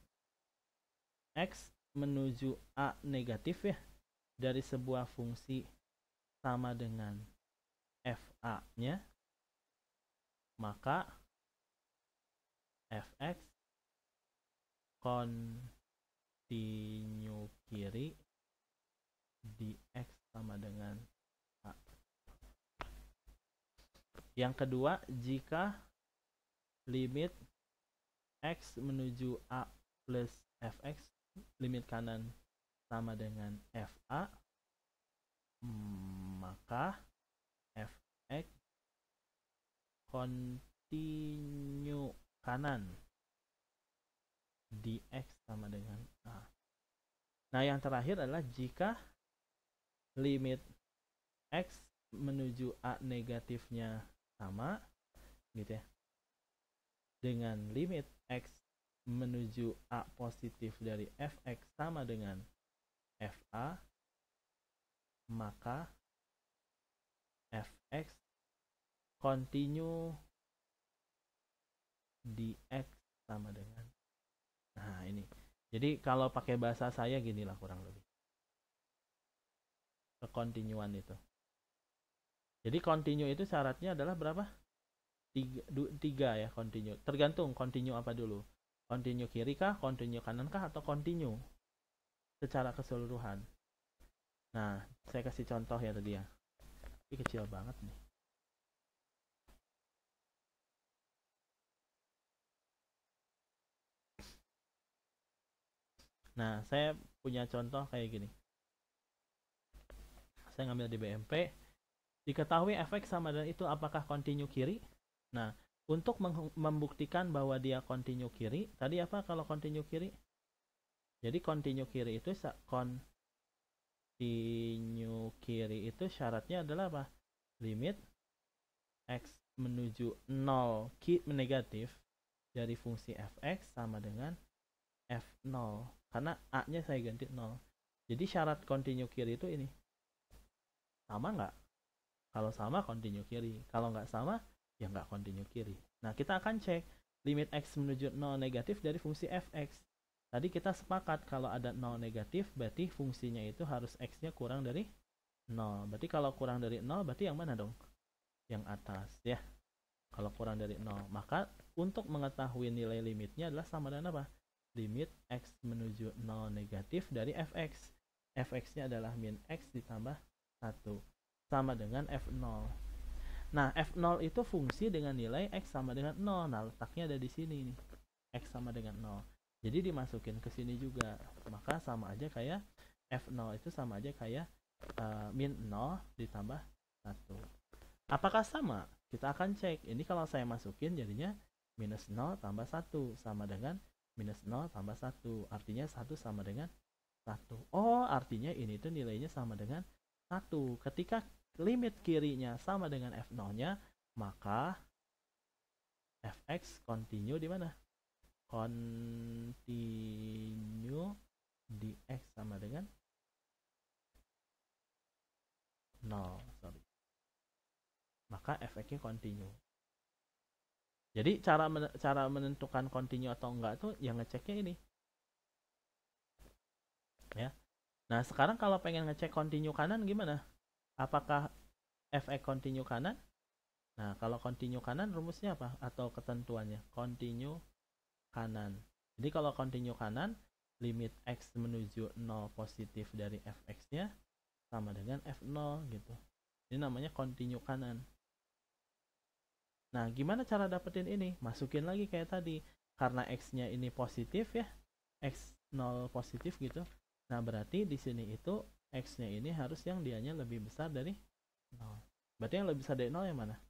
x menuju a negatif ya dari sebuah fungsi sama dengan fa-nya, maka fx kontinu kiri di x sama dengan a. Yang kedua, jika limit x menuju a plus fx, limit kanan sama dengan fa, maka fx kontinu kanan di x sama dengan a. Nah, yang terakhir adalah jika limit x menuju a negatifnya sama, gitu ya, dengan limit x menuju a positif dari fx sama dengan fa, maka fx kontinu di x sama dengan. Nah, ini. Jadi kalau pakai bahasa saya ginilah kurang lebih. Kekontinuan itu. Jadi kontinu itu syaratnya adalah berapa? 3 ya kontinu. Tergantung kontinu apa dulu. Kontinu kiri kah, kontinu kanan kah, atau kontinu secara keseluruhan. Nah, saya kasih contoh ya tadi ya. Ini kecil banget nih. Nah, saya punya contoh kayak gini. Saya ngambil di BMP. Diketahui fx sama dengan itu apakah kontinu kiri? Nah, untuk membuktikan bahwa dia kontinu kiri, tadi apa kalau kontinu kiri? Jadi kontinu kiri itu syaratnya adalah apa? Limit x menuju 0 negatif dari fungsi fx sama dengan f0. Karena a-nya saya ganti 0. Jadi syarat kontinu kiri itu ini. Sama nggak? Kalau sama, kontinu kiri. Kalau nggak sama, ya nggak kontinu kiri. Nah, kita akan cek limit x menuju 0 negatif dari fungsi fx. Tadi kita sepakat kalau ada 0 negatif, berarti fungsinya itu harus x-nya kurang dari 0. Berarti kalau kurang dari 0, berarti yang mana dong? Yang atas, ya. Kalau kurang dari 0, maka untuk mengetahui nilai limitnya adalah sama dengan apa? Limit x menuju 0 negatif dari fx. Fx-nya adalah min x ditambah 1. Sama dengan f0. Nah, f0 itu fungsi dengan nilai x sama dengan 0. Nah, letaknya ada di sini nih. X sama dengan 0. Jadi dimasukin ke sini juga. Maka sama aja kayak f0 itu sama aja kayak min 0 ditambah 1. Apakah sama? Kita akan cek. Ini kalau saya masukin jadinya minus 0 tambah 1 sama dengan minus 0 tambah 1. Artinya 1 sama dengan 1. Oh, artinya ini tuh nilainya sama dengan 1. Ketika limit kirinya sama dengan f0-nya, maka fx kontinu di mana? Kontinu di x sama dengan 0. Maka fx-nya kontinu. Jadi cara menentukan kontinu atau enggak tuh yang ngeceknya ini. Ya. Nah, sekarang kalau pengen ngecek kontinu kanan gimana? Apakah fx kontinu kanan? Nah, kalau kontinu kanan rumusnya apa? Atau ketentuannya? Kontinu kanan. Jadi kalau kontinu kanan, limit x menuju 0 positif dari fx-nya sama dengan f0 gitu. Ini namanya kontinu kanan. Nah, gimana cara dapetin ini? Masukin lagi kayak tadi. Karena x-nya ini positif ya. X0 positif gitu. Nah, berarti di sini itu x-nya ini harus yang dianya lebih besar dari 0. Berarti yang lebih besar dari 0 yang mana?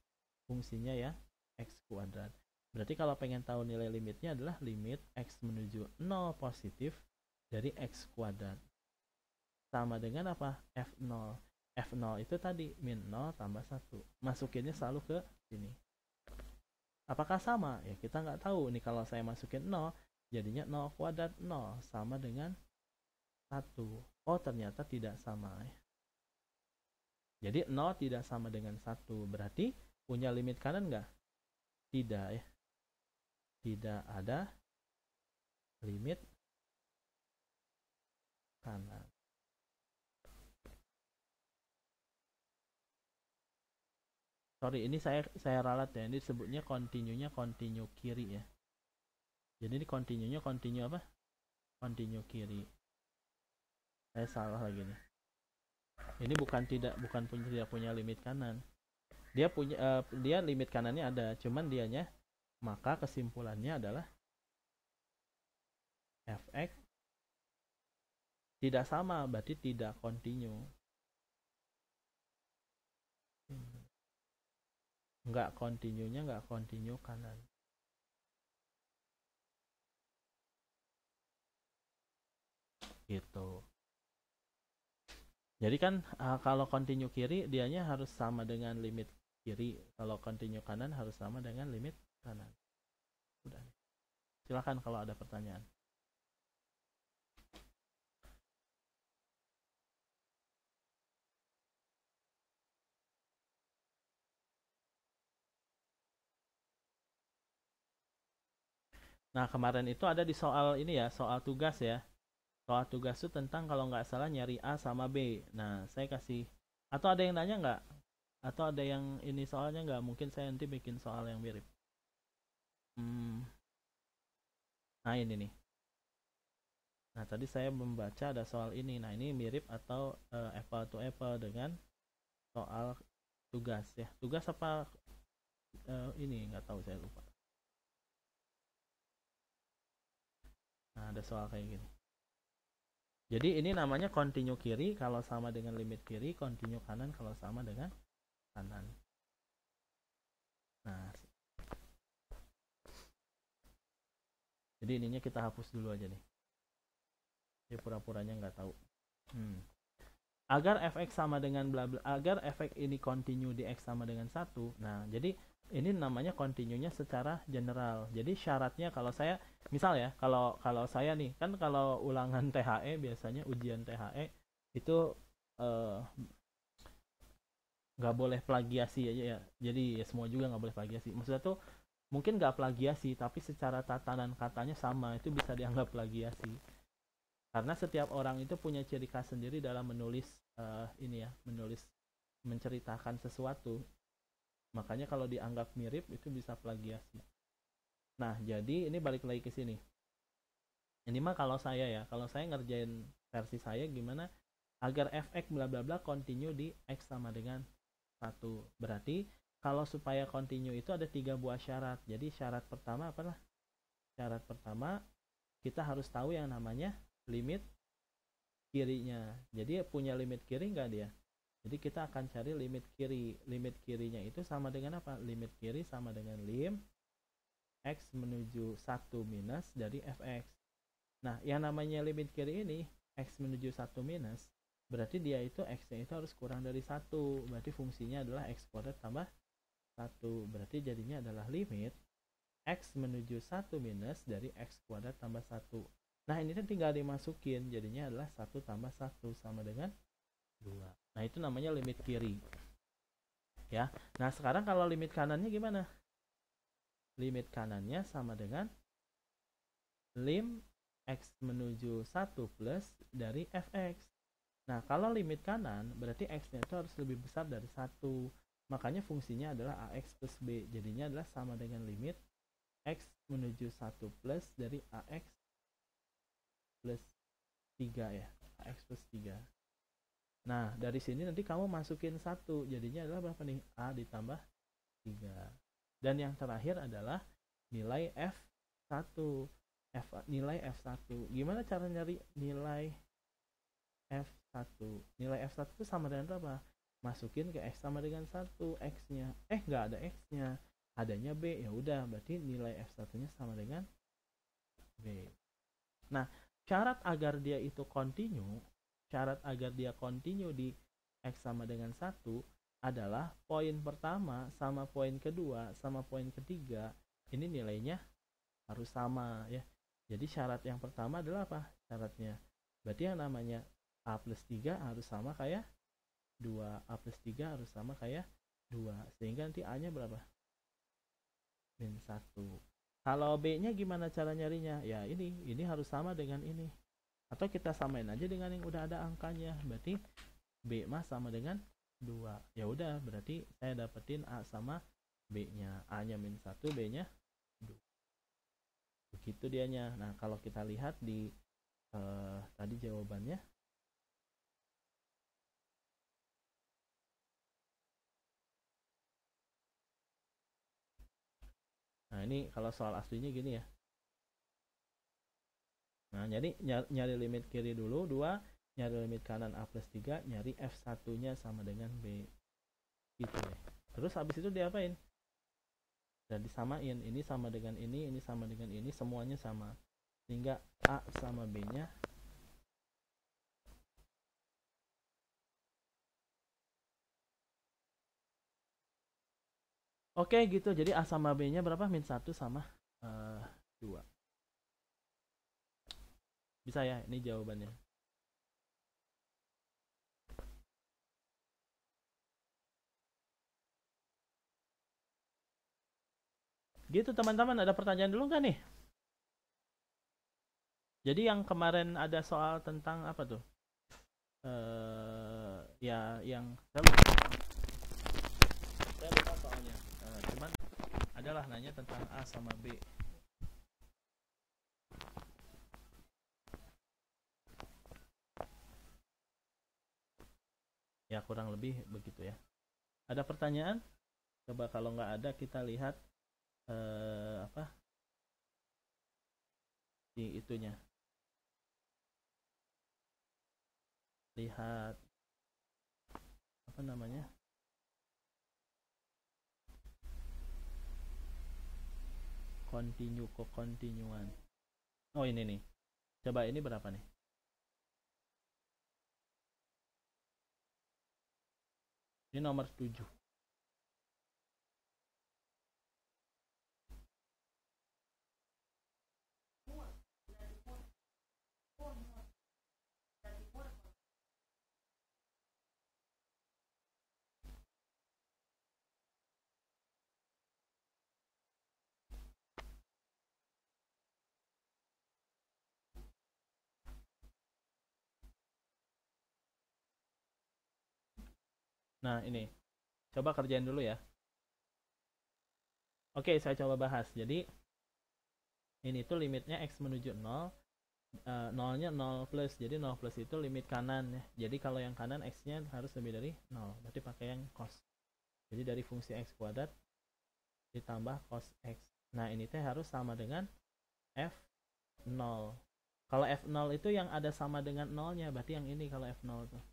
Fungsinya ya x kuadrat. Berarti kalau pengen tahu nilai limitnya adalah limit x menuju 0 positif dari x kuadrat. Sama dengan apa? f0. F0 itu tadi min 0 tambah 1. Masukinnya selalu ke sini. Apakah sama? Ya kita nggak tahu. Nih kalau saya masukin 0, jadinya 0 kuadrat 0 sama dengan 1. Oh, ternyata tidak sama ya. Jadi 0 tidak sama dengan 1. Berarti punya limit kanan nggak? Tidak ya. Tidak ada limit kanan. Sorry, ini saya ralat ya. Ini disebutnya kontinunya kontinu kiri ya. Jadi ini continue-nya continue apa? Continue kiri. Saya salah lagi nih. Ini bukan tidak punya limit kanan. Dia punya dia limit kanannya ada, cuman dianya, maka kesimpulannya adalah fx tidak sama, berarti tidak continue. Nggak continue kanan. Gitu. Jadi kan kalau continue kiri dianya harus sama dengan limit kiri, kalau continue kanan harus sama dengan limit kanan. Udah. Silakan kalau ada pertanyaan. Nah, kemarin itu ada di soal ini ya, soal tugas ya. Soal tugas itu tentang kalau nggak salah nyari A sama B. Nah, saya kasih, atau ada yang nanya nggak? Atau ada yang ini soalnya nggak? Mungkin saya nanti bikin soal yang mirip. Nah, ini nih. Nah, tadi saya membaca ada soal ini. Nah, ini mirip atau apple to apple dengan soal tugas ya. Tugas apa ini nggak tahu, saya lupa. Nah, ada soal kayak gini. Jadi ini namanya continue kiri kalau sama dengan limit kiri, continue kanan kalau sama dengan kanan. Nah, jadi ininya kita hapus dulu aja nih. Jadi pura-puranya nggak tahu. Agar fx sama dengan bla bla, agar fx ini continue di x sama dengan 1. Nah, jadi ini namanya continue-nya secara general. Jadi syaratnya kalau saya, misal ya, kalau saya nih, kan kalau ulangan THE biasanya ujian THE itu nggak boleh plagiasi aja ya. Jadi ya, semua juga nggak boleh plagiasi. Maksudnya tuh mungkin nggak plagiasi, tapi secara tatanan katanya sama, itu bisa dianggap plagiasi. Karena setiap orang itu punya ciri khas sendiri dalam menulis menceritakan sesuatu. Makanya kalau dianggap mirip itu bisa plagiasi. Nah, jadi ini balik lagi ke sini. Ini mah kalau saya ngerjain versi saya gimana agar fx bla bla bla continue di x sama dengan 1. Berarti kalau supaya continue itu ada 3 buah syarat. Jadi syarat pertama apalah? Syarat pertama kita harus tahu yang namanya limit kirinya. Jadi punya limit kiri nggak dia? Jadi kita akan cari limit kiri. Limit kirinya itu sama dengan apa? Limit kiri sama dengan lim x menuju 1 minus dari fx. Nah, yang namanya limit kiri ini x menuju 1 minus, berarti dia itu x-nya itu harus kurang dari 1. Berarti fungsinya adalah x kuadrat tambah 1. Berarti jadinya adalah limit x menuju 1 minus dari x kuadrat tambah 1. Nah, ini kan tinggal dimasukin, jadinya adalah 1 tambah 1 sama dengan 2. Nah, itu namanya limit kiri. Ya. Nah, sekarang kalau limit kanannya gimana? Limit kanannya sama dengan lim x menuju 1 plus dari fx. Nah, kalau limit kanan, berarti x-nya itu harus lebih besar dari 1. Makanya fungsinya adalah ax plus b. Jadinya adalah sama dengan limit x menuju 1 plus dari ax plus 3 ya. Ax plus 3. Nah, dari sini nanti kamu masukin 1. Jadinya adalah berapa nih? A ditambah 3. Dan yang terakhir adalah nilai F1. Nilai F1. Gimana cara nyari nilai F1? Nilai F1 itu sama dengan berapa? Masukin ke X sama dengan 1. X-nya. Nggak ada X-nya. Adanya B. Ya udah, berarti nilai F1-nya sama dengan B. Nah, syarat agar dia itu continue, di X sama dengan 1 adalah poin pertama sama poin kedua sama poin ketiga ini nilainya harus sama ya. Jadi syarat yang pertama adalah apa? Syaratnya berarti yang namanya A plus 3 harus sama kayak 2. A plus 3 harus sama kayak 2. Sehingga nanti A nya berapa? Min 1. Kalau B nya gimana cara nyarinya? Ya ini harus sama dengan ini. Atau kita samain aja dengan yang udah ada angkanya. Berarti B mah sama dengan 2. Ya udah, berarti saya dapetin A sama B nya. A nya min 1, B nya 2. gitu dianya. Nah kalau kita lihat di tadi jawabannya, nah ini kalau soal aslinya gini ya. Nah jadi nyari limit kiri dulu 2, nyari limit kanan A plus 3, nyari F1 nya sama dengan B gitu ya. Terus habis itu diapain? Dan disamain, ini sama dengan ini sama dengan ini, semuanya sama, sehingga A sama B nya oke gitu. Jadi A sama B nya berapa? Min 1 sama 2. Bisa ya, ini jawabannya. Gitu teman-teman, ada pertanyaan dulu nggak nih? Jadi yang kemarin ada soal tentang apa tuh? Ya yang saya lupa soalnya. Cuman adalah nanya tentang A sama B. Ya kurang lebih begitu ya. Ada pertanyaan? Coba kalau nggak ada kita lihat apa di itunya. Lihat apa namanya? Continue ke continuan. Oh ini nih. Coba ini berapa nih? Ini nomor 7. Nah ini, coba kerjain dulu ya. Oke, saya coba bahas. Jadi ini tuh limitnya X menuju 0, nolnya 0 plus. Jadi 0 plus itu limit kanan ya. Jadi kalau yang kanan X nya harus lebih dari 0, berarti pakai yang cos. Jadi dari fungsi X kuadrat ditambah cos X. Nah ini teh harus sama dengan F0. Kalau F0 itu yang ada sama dengan 0 nya, berarti yang ini kalau F0 tuh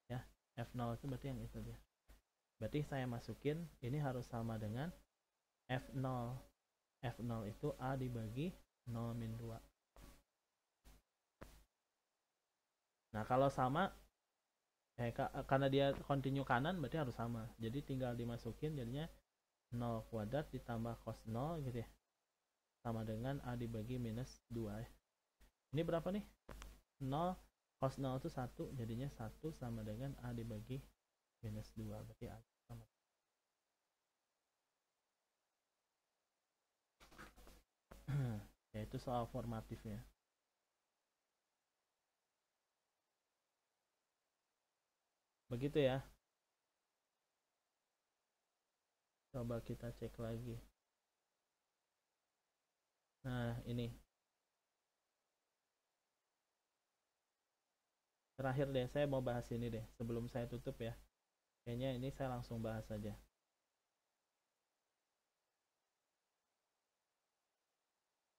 ya. F0 itu berarti yang itu dia. Berarti saya masukin ini harus sama dengan F0. F0 itu A dibagi 0 min 2. Nah kalau sama, karena dia continue kanan berarti harus sama. Jadi tinggal dimasukin, jadinya 0 kuadrat ditambah cos 0 gitu ya. Sama dengan A dibagi minus 2 ya. Ini berapa nih? 0 cos 0 itu 1, jadinya 1 sama dengan A dibagi minus 2, berarti A sama. Yaitu soal formatifnya. Begitu ya. Coba kita cek lagi. Nah ini terakhir deh, saya mau bahas ini deh sebelum saya tutup ya. Kayaknya ini saya langsung bahas saja.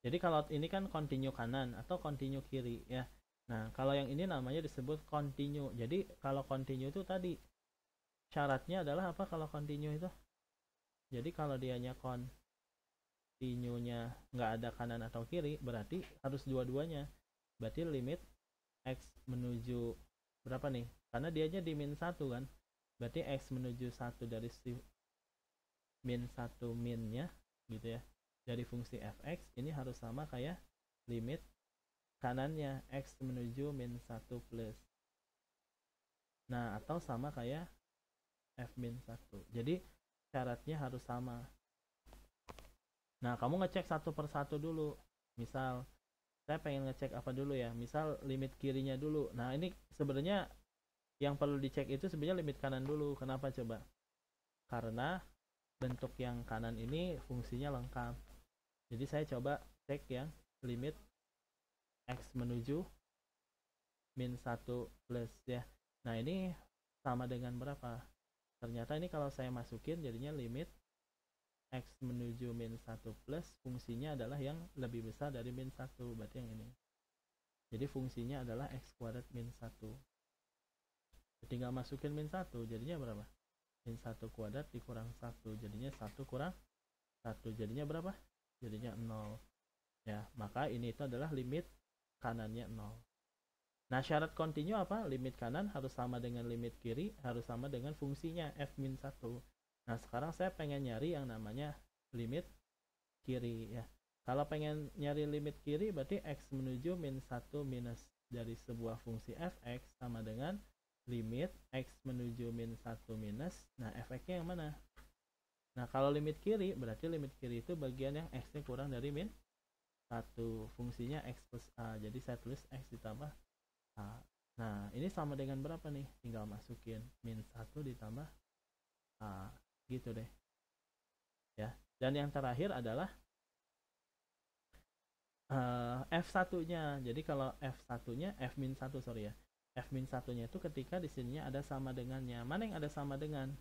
Jadi kalau ini kan continue kanan atau continue kiri ya. Nah kalau yang ini namanya disebut continue. Jadi kalau continue itu tadi syaratnya adalah apa kalau continue itu? Jadi kalau dianya continue-nya nggak ada kanan atau kiri, berarti harus dua-duanya. Berarti limit X menuju berapa nih? Karena dianya di min 1 kan. Berarti X menuju 1 dari min 1 minnya gitu ya. Dari fungsi fx ini harus sama kayak limit kanannya X menuju min 1 plus. Nah atau sama kayak f min 1. Jadi syaratnya harus sama. Nah kamu ngecek satu persatu dulu. Misal saya pengen ngecek apa dulu ya, misal limit kirinya dulu. Nah ini sebenarnya yang perlu dicek itu sebenarnya limit kanan dulu. Kenapa coba? Karena bentuk yang kanan ini fungsinya lengkap. Jadi saya coba cek yang limit x menuju min 1 plus ya. Nah ini sama dengan berapa? Ternyata ini kalau saya masukin jadinya limit x menuju min 1 plus fungsinya adalah yang lebih besar dari min 1, berarti yang ini. Jadi fungsinya adalah x kuadrat min 1. Tinggal masukin min 1 jadinya berapa? Min 1 kuadrat dikurang 1 jadinya 1 kurang 1 jadinya berapa? Jadinya 0 ya. Maka ini itu adalah limit kanannya 0. Nah syarat kontinu apa? Limit kanan harus sama dengan limit kiri, harus sama dengan fungsinya f min 1. Nah sekarang saya pengen nyari yang namanya limit kiri ya. Kalau pengen nyari limit kiri berarti x menuju min 1 minus dari sebuah fungsi fx sama dengan limit x menuju min 1 minus, nah fx-nya yang mana? Nah kalau limit kiri berarti limit kiri itu bagian yang x nya kurang dari min 1, fungsinya x plus a, jadi saya tulis x ditambah a. Nah ini sama dengan berapa nih? Tinggal masukin min 1 ditambah a, gitu deh ya. Dan yang terakhir adalah f1 nya. Jadi kalau f1 nya f min 1 sorry ya, f min 1 nya itu ketika di sininya ada sama dengannya. Mana yang ada sama dengan?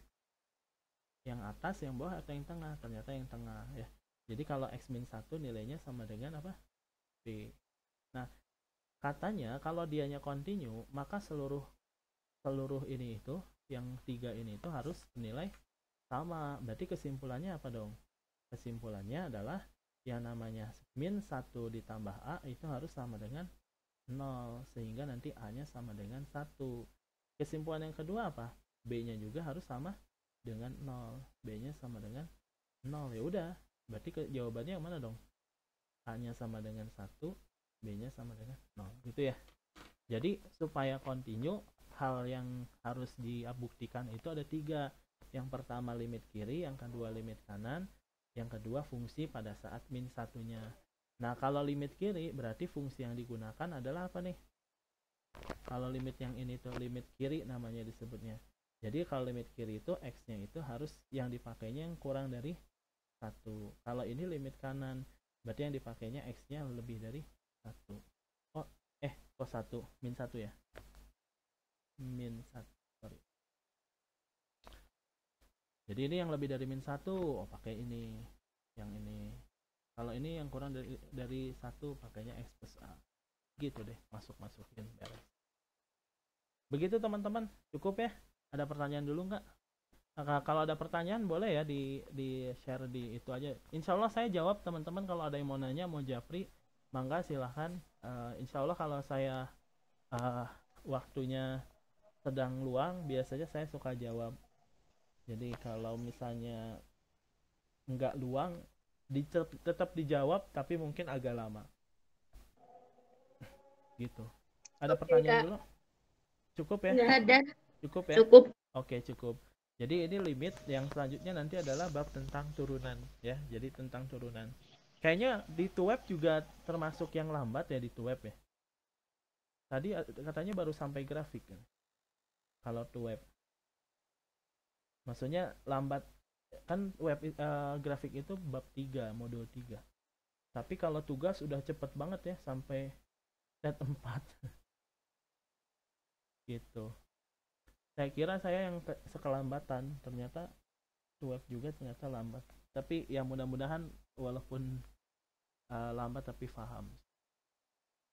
Yang atas, yang bawah, atau yang tengah? Ternyata yang tengah ya. Jadi kalau x min 1 nilainya sama dengan apa? B. Nah katanya kalau dianya kontinu maka seluruh ini itu yang 3 ini itu harus nilai sama. Berarti kesimpulannya apa dong? Kesimpulannya adalah yang namanya min 1 ditambah a itu harus sama dengan 0, sehingga nanti a nya sama dengan 1. Kesimpulan yang kedua apa? B nya juga harus sama dengan 0, B nya sama dengan 0. Ya udah, berarti jawabannya yang mana dong? A nya sama dengan 1, B nya sama dengan 0, gitu ya. Jadi supaya kontinu, hal yang harus dibuktikan itu ada 3. Yang pertama limit kiri, yang kedua limit kanan, yang kedua fungsi pada saat min 1 nya. Nah kalau limit kiri berarti fungsi yang digunakan adalah apa nih? Kalau limit yang ini tuh limit kiri namanya disebutnya. Jadi kalau limit kiri itu x nya itu harus yang dipakainya yang kurang dari 1. Kalau ini limit kanan berarti yang dipakainya x nya lebih dari 1. Oh kok 1? Min 1 ya? Min 1, sorry. Jadi ini yang lebih dari min 1, pakai ini. Yang ini. Kalau ini yang kurang dari 1, pakainya x plus a. Gitu deh, masukin beres. Begitu teman-teman, cukup ya? Ada pertanyaan dulu nggak? Nah, kalau ada pertanyaan boleh ya di share di itu aja. Insya Allah saya jawab teman-teman. Kalau ada yang mau nanya, mau japri, mangga silahkan. Insya Allah kalau saya waktunya sedang luang, biasanya saya suka jawab. Jadi kalau misalnya nggak luang, tetap dijawab, tapi mungkin agak lama. Gitu. Ada pertanyaan dulu? Cukup ya? Nggak ada. Cukup ya? Cukup. Oke, cukup. Jadi ini limit. Yang selanjutnya nanti adalah bab tentang turunan ya. Jadi tentang turunan. Kayaknya di TUWEB juga termasuk yang lambat ya di TUWEB ya. Tadi katanya baru sampai grafik kan. Kalau TUWEB. Maksudnya lambat kan grafik itu bab 3, modul 3. Tapi kalau tugas udah cepet banget ya sampai set 4. Gitu. Saya kira saya yang sekelambatan, ternyata TUWEB juga ternyata lambat. Tapi ya mudah-mudahan walaupun lambat tapi paham.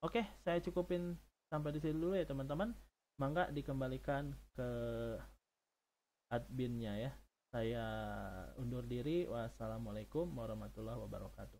Oke, saya cukupin sampai di sini dulu ya teman-teman. Mangga dikembalikan ke adminnya ya. Saya undur diri. Wassalamualaikum warahmatullahi wabarakatuh.